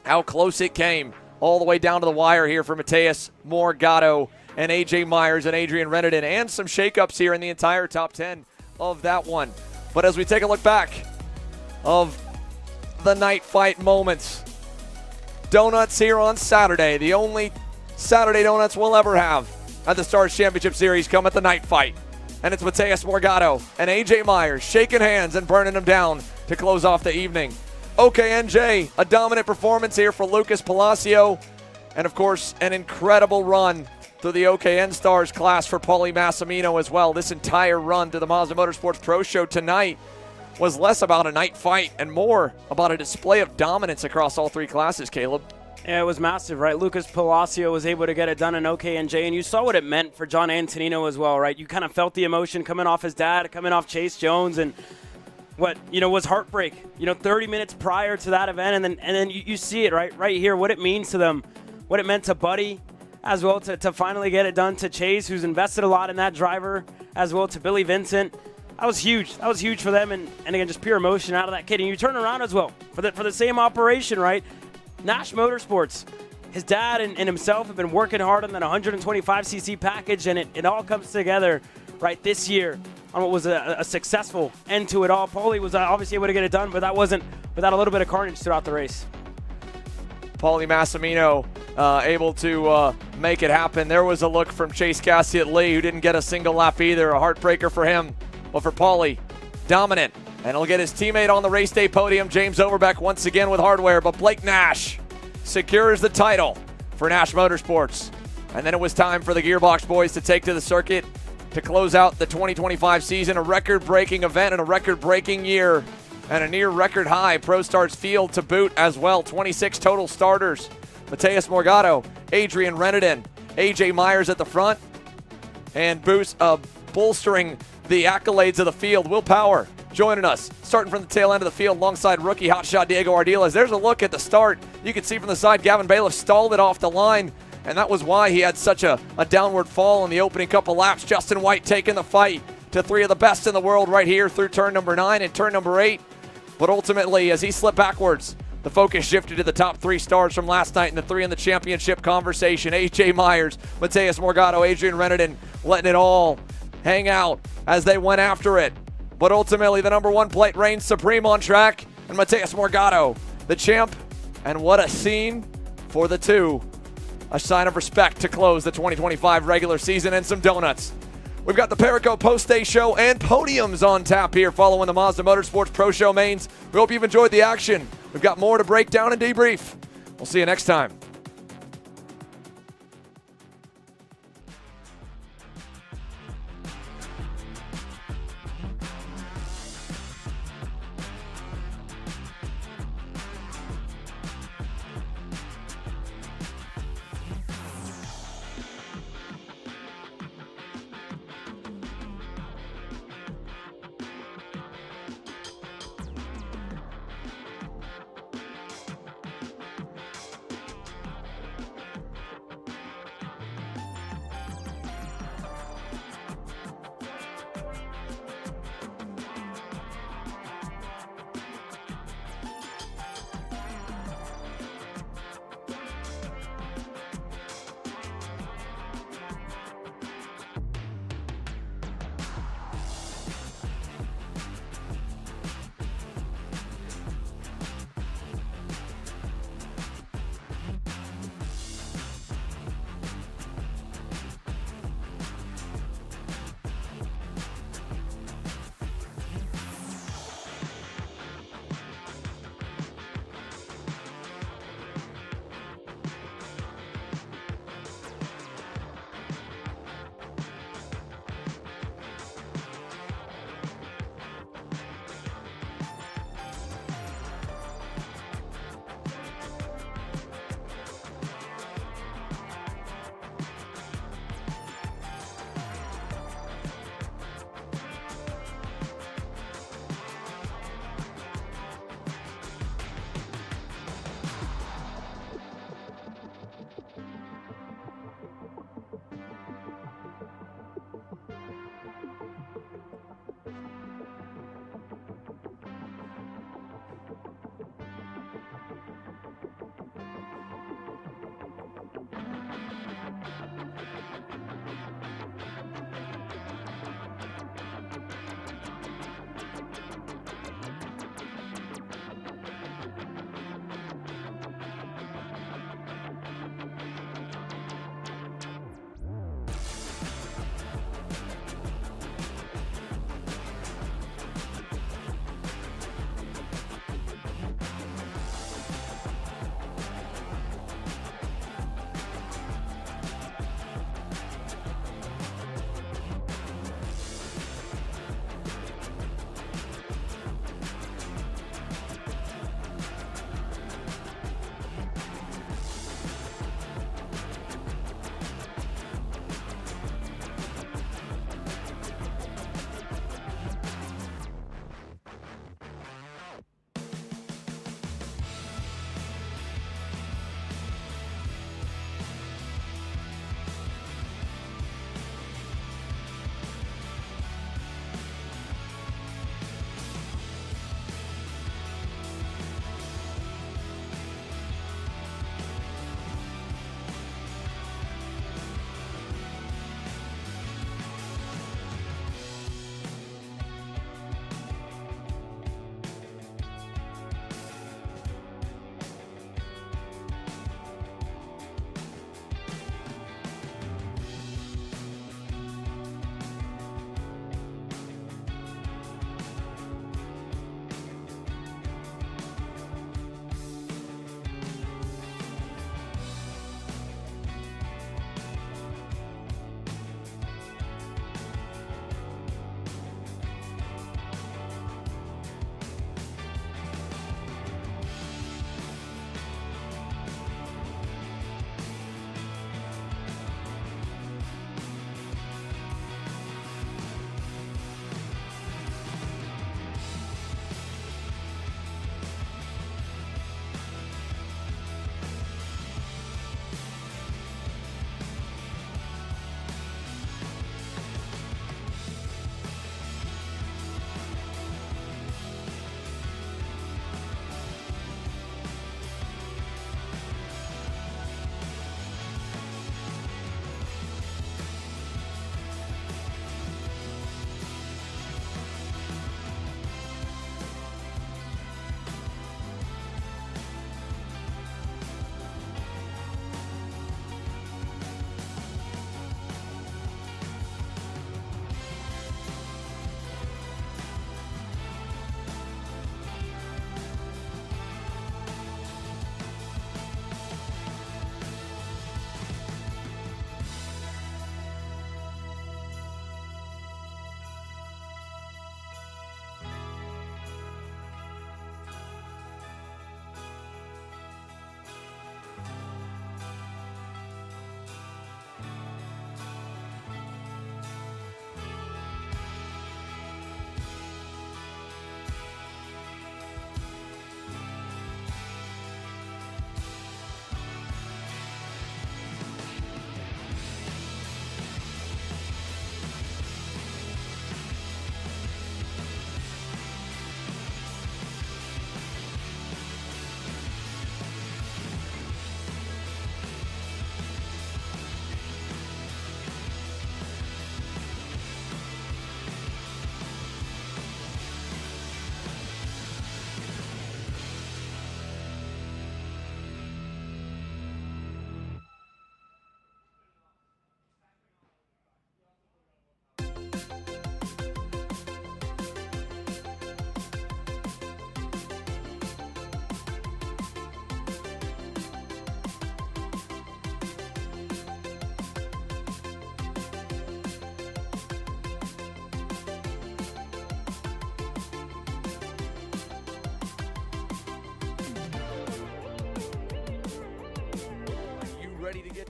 how close it came. All the way down to the wire here for Mateus Morgado and AJ Myers and Adrian Renneton, and some shakeups here in the entire top 10 of that one. But as we take a look back of the night fight moments, donuts here on Saturday. The only Saturday donuts we'll ever have at the Stars Championship Series come at the night fight. And it's Mateus Morgado and AJ Myers shaking hands and burning them down to close off the evening. OKN-J, a dominant performance here for Lucas Palacio. And of course, an incredible run through the OKN Stars class for Paulie Massimino as well. This entire run to the Mazda Motorsports Pro Show tonight was less about a night fight and more about a display of dominance across all 3 classes, Caleb. Yeah, it was massive, right? Lucas Palacio was able to get it done in OKN-J, and you saw what it meant for John Antonino as well, right? You kind of felt the emotion coming off his dad, coming off Chase Jones, and what, was heartbreak, 30 minutes prior to that event, and then you see it right here, what it means to them, what it meant to Buddy, as well to finally get it done to Chase, who's invested a lot in that driver, as well to Billy Vincent. That was huge. That was huge for them, and again, just pure emotion out of that kid. And you turn around as well for the same operation, right? Nash Motorsports, his dad and himself have been working hard on that 125cc package, and it all comes together right this year on what was a successful end to it all. Paulie was obviously able to get it done, but that wasn't without a little bit of carnage throughout the race. Paulie Massimino able to make it happen. There was a look from Chase Cassiet-Lee, who didn't get a single lap either. A heartbreaker for him. But for Paulie, dominant. And he'll get his teammate on the race day podium, James Overbeck, once again with hardware. But Blake Nash secures the title for Nash Motorsports. And then it was time for the Gearbox boys to take to the circuit to close out the 2025 season. A record-breaking event and a record-breaking year. And a near record high Pro Stars field to boot as well. 26 total starters. Mateus Morgado, Adrian Renneton, AJ Myers at the front. And bolstering the accolades of the field. Will Power joining us, starting from the tail end of the field alongside rookie hotshot Diego Ardila. There's a look at the start. You can see from the side Gavin Bailiff stalled it off the line, and that was why he had such a downward fall in the opening couple laps. Justin White taking the fight to 3 of the best in the world right here through turn number 9 and turn number 8. But ultimately, as he slipped backwards, the focus shifted to the top 3 stars from last night and the 3 in the championship conversation. AJ Myers, Mateus Morgado, Adrian Renneton letting it all hang out as they went after it. But ultimately, the number 1 plate reigns supreme on track, and Mateus Morgado, the champ. And what a scene for the 2 a sign of respect to close the 2025 regular season, and some donuts. We've got the Perico post-day show and podiums on tap here following the Mazda Motorsports Pro Show mains. We hope you've enjoyed the action. We've got more to break down and debrief. We'll see you next time.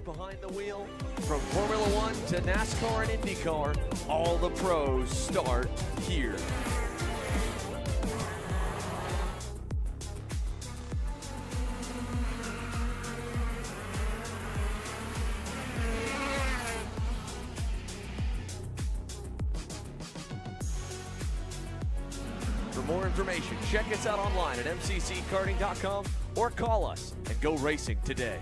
behind the wheel. From Formula One to NASCAR and IndyCar, all the pros start here. For more information, check us out online at mcckarting.com or call us and go racing today.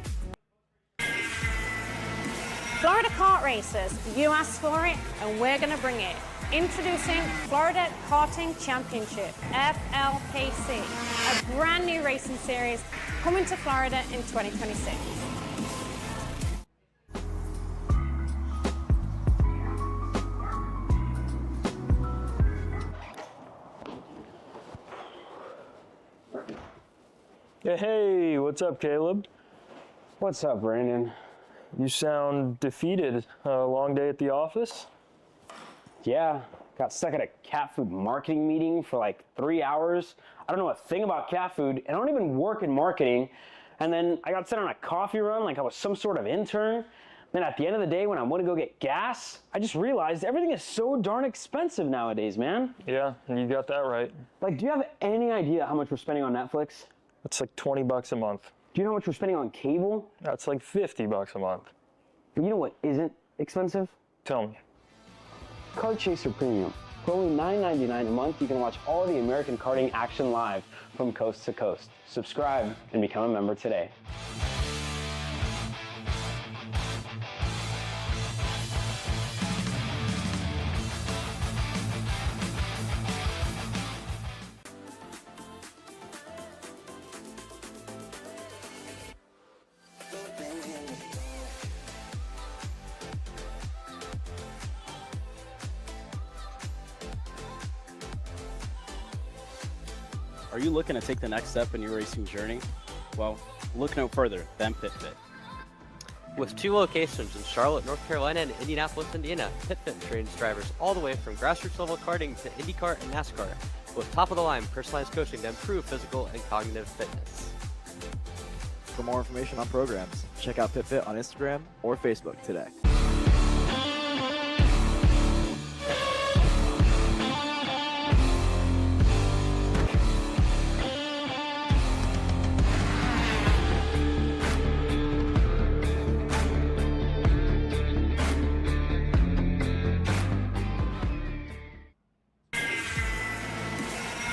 Florida Kart Racers, you asked for it and we're going to bring it. Introducing Florida Karting Championship, FLKC, a brand new racing series coming to Florida in 2026. Hey, what's up, Caleb? What's up, Brandon? You sound defeated. A long day at the office? Yeah, got stuck at a cat food marketing meeting for like 3 hours. I don't know a thing about cat food, and I don't even work in marketing. And then I got sent on a coffee run like I was some sort of intern. Then at the end of the day, when I want to go get gas, I just realized everything is so darn expensive nowadays, man. Yeah, you got that right. Like, do you have any idea how much we're spending on Netflix? It's like 20 bucks a month. Do you know how much we're spending on cable? That's like 50 bucks a month. But you know what isn't expensive? Tell me. Kart Chaser Premium. For only $9.99 a month, you can watch all the American karting action live from coast to coast. Subscribe and become a member today. Are you looking to take the next step in your racing journey? Well, look no further than PitFit. With 2 locations in Charlotte, North Carolina and Indianapolis, Indiana, PitFit trains drivers all the way from grassroots level karting to IndyCar and NASCAR with top-of-the-line personalized coaching to improve physical and cognitive fitness. For more information on programs, check out PitFit on Instagram or Facebook today.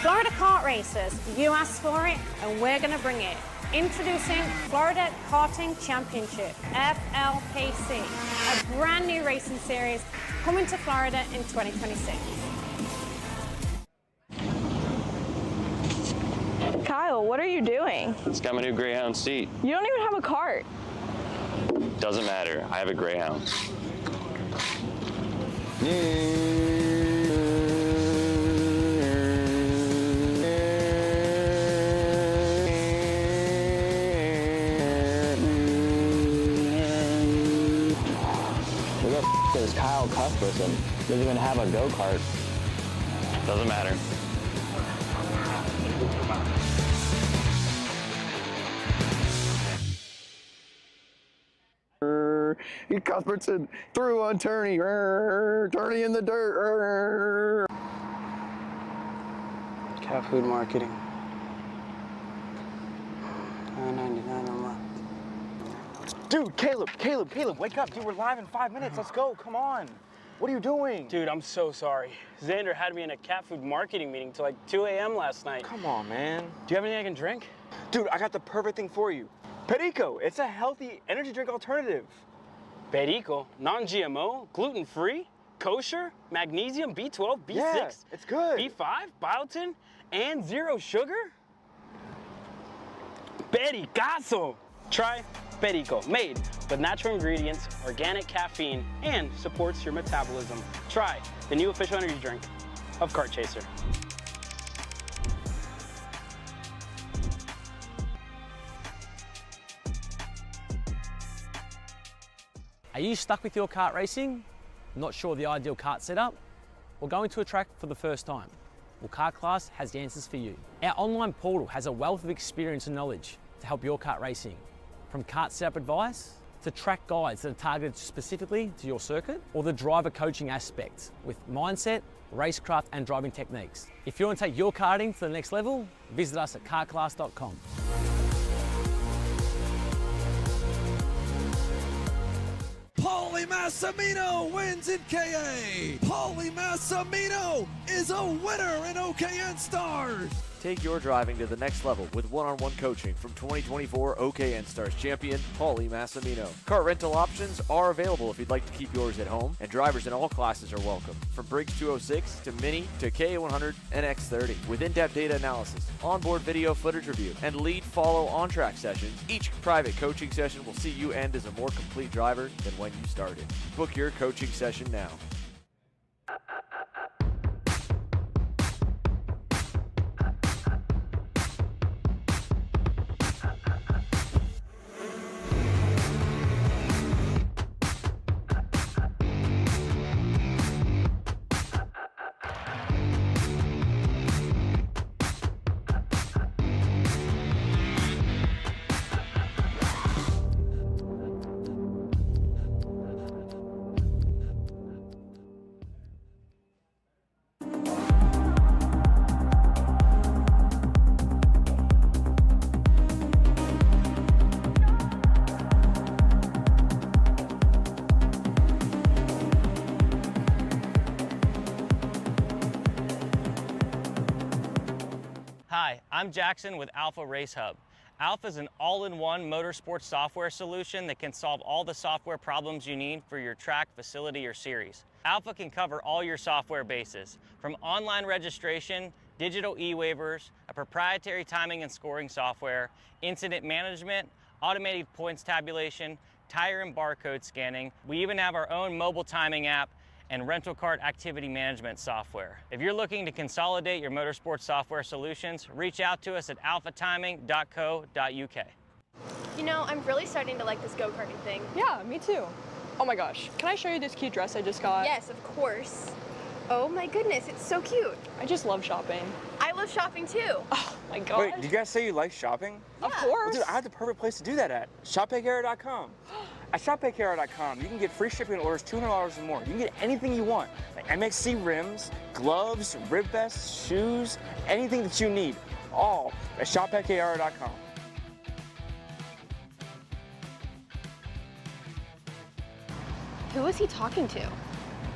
Florida Kart Racers, you asked for it and we're going to bring it. Introducing Florida Karting Championship, FLKC, a brand new racing series coming to Florida in 2026. Kyle, what are you doing? It's got my new Greyhound seat. You don't even have a cart. Doesn't matter. I have a Greyhound. Is Kyle Cuthbertson doesn't even have a go-kart. Doesn't matter. Cuthbertson threw on Turney. Turney in the dirt. Cat food marketing. $9.99 a month. Dude, Caleb, wake up. Dude, we're live in 5 minutes. Let's go. Come on. What are you doing? Dude, I'm so sorry. Xander had me in a cat food marketing meeting till like 2 a.m. last night. Come on, man. Do you have anything I can drink? Dude, I got the perfect thing for you. Perico. It's a healthy energy drink alternative. Perico, non-GMO, gluten-free, kosher, magnesium, B12, B6, yeah, it's good. B5, biotin, and 0 sugar? Pericazo! Try Perico, made with natural ingredients, organic caffeine, and supports your metabolism. Try the new official energy drink of Kart Chaser. Are you stuck with your kart racing? Not sure of the ideal kart setup? Or going to a track for the first time? Well, Kart Class has the answers for you. Our online portal has a wealth of experience and knowledge to help your kart racing. From kart setup advice to track guides that are targeted specifically to your circuit, or the driver coaching aspect with mindset, racecraft, and driving techniques. If you want to take your karting to the next level, visit us at kartclass.com. Paulie Massimino wins in KA. Paulie Massimino is a winner in OKN Stars. Take your driving to the next level with one-on-one coaching from 2024 OKN Stars champion Paulie Massimino. Kart rental options are available if you'd like to keep yours at home, and drivers in all classes are welcome, from Briggs 206 to Mini to KA100 and X30. With in-depth data analysis, onboard video footage review, and lead follow on-track sessions, each private coaching session will see you end as a more complete driver than when you started. Book your coaching session now. Hi, I'm Jackson with Alpha Race Hub. Alpha is an all-in-one motorsports software solution that can solve all the software problems you need for your track, facility, or series. Alpha can cover all your software bases, from online registration, digital e-waivers, a proprietary timing and scoring software, incident management, automated points tabulation, tire and barcode scanning. We even have our own mobile timing app and rental kart activity management software. If you're looking to consolidate your motorsports software solutions, reach out to us at alphatiming.co.uk. You know, I'm really starting to like this go-karting thing. Yeah, me too. Oh my gosh, can I show you this cute dress I just got? Yes, of course. Oh my goodness, it's so cute. I just love shopping. I love shopping too. Oh my god. Wait, did you guys say you like shopping? Of course. Well, dude, I have the perfect place to do that at. ShopPayCara.com. At ShopPayCara.com, you can get free shipping on orders $200 or more. You can get anything you want, like MXC rims, gloves, rib vests, shoes, anything that you need, all at ShopPayCara.com. Who is he talking to?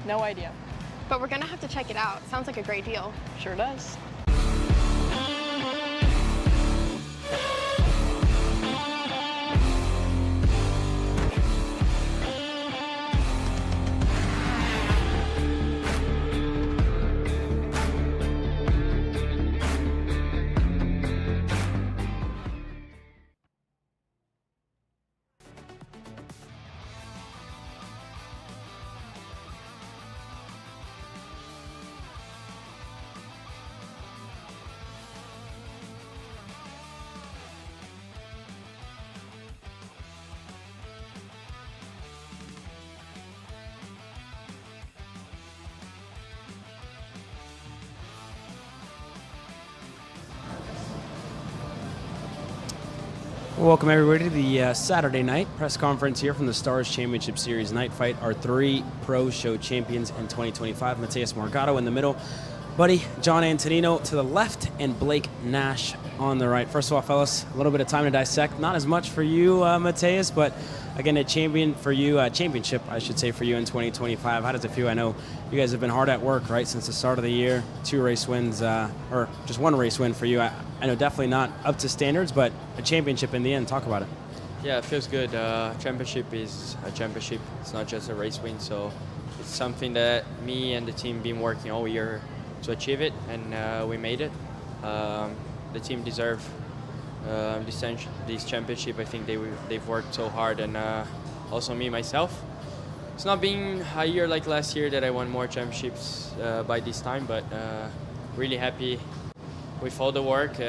No idea. But we're gonna have to check it out. Sounds like a great deal. Sure does. Welcome everybody to the Saturday night press conference here from the Stars Championship Series Night Fight. Our three pro show champions in 2025. Mateus Morgado in the middle, buddy John Antonino to the left, and Blake Nash on the right. First of all, fellas, a little bit of time to dissect. Not as much for you, Mateus, but again, a championship, I should say, for you in 2025. How does it feel? I know you guys have been hard at work, right, since the start of the year. 2 race wins, or just 1 race win for you. I know definitely not up to standards, but a championship in the end. Talk about it. Yeah, it feels good. Championship is a championship. It's not just a race win, so it's something that me and the team been working all year to achieve it, and we made it. The team deserve this championship. I think they've worked so hard, and also me myself. It's not been a year like last year that I won more championships by this time, but really happy with all the work.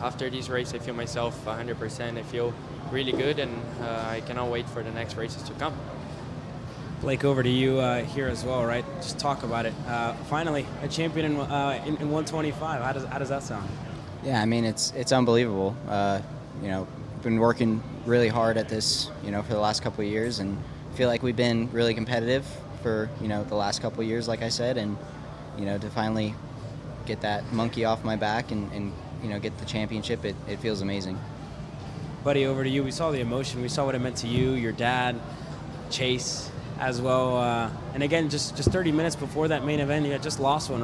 After this race, I feel myself 100%. I feel really good, and I cannot wait for the next races to come. Blake, over to you here as well, right? Just talk about it. Finally, a champion in 125. How does that sound? Yeah, I mean, it's unbelievable. You know, been working really hard at this, for the last couple of years, and feel like we've been really competitive for, the last couple of years, like I said, and, to finally get that monkey off my back and get the championship, it feels amazing. Buddy, over to you. We saw the emotion. We saw what it meant to you, your dad, Chase as well. And again, just 30 minutes before that main event, you had just lost one.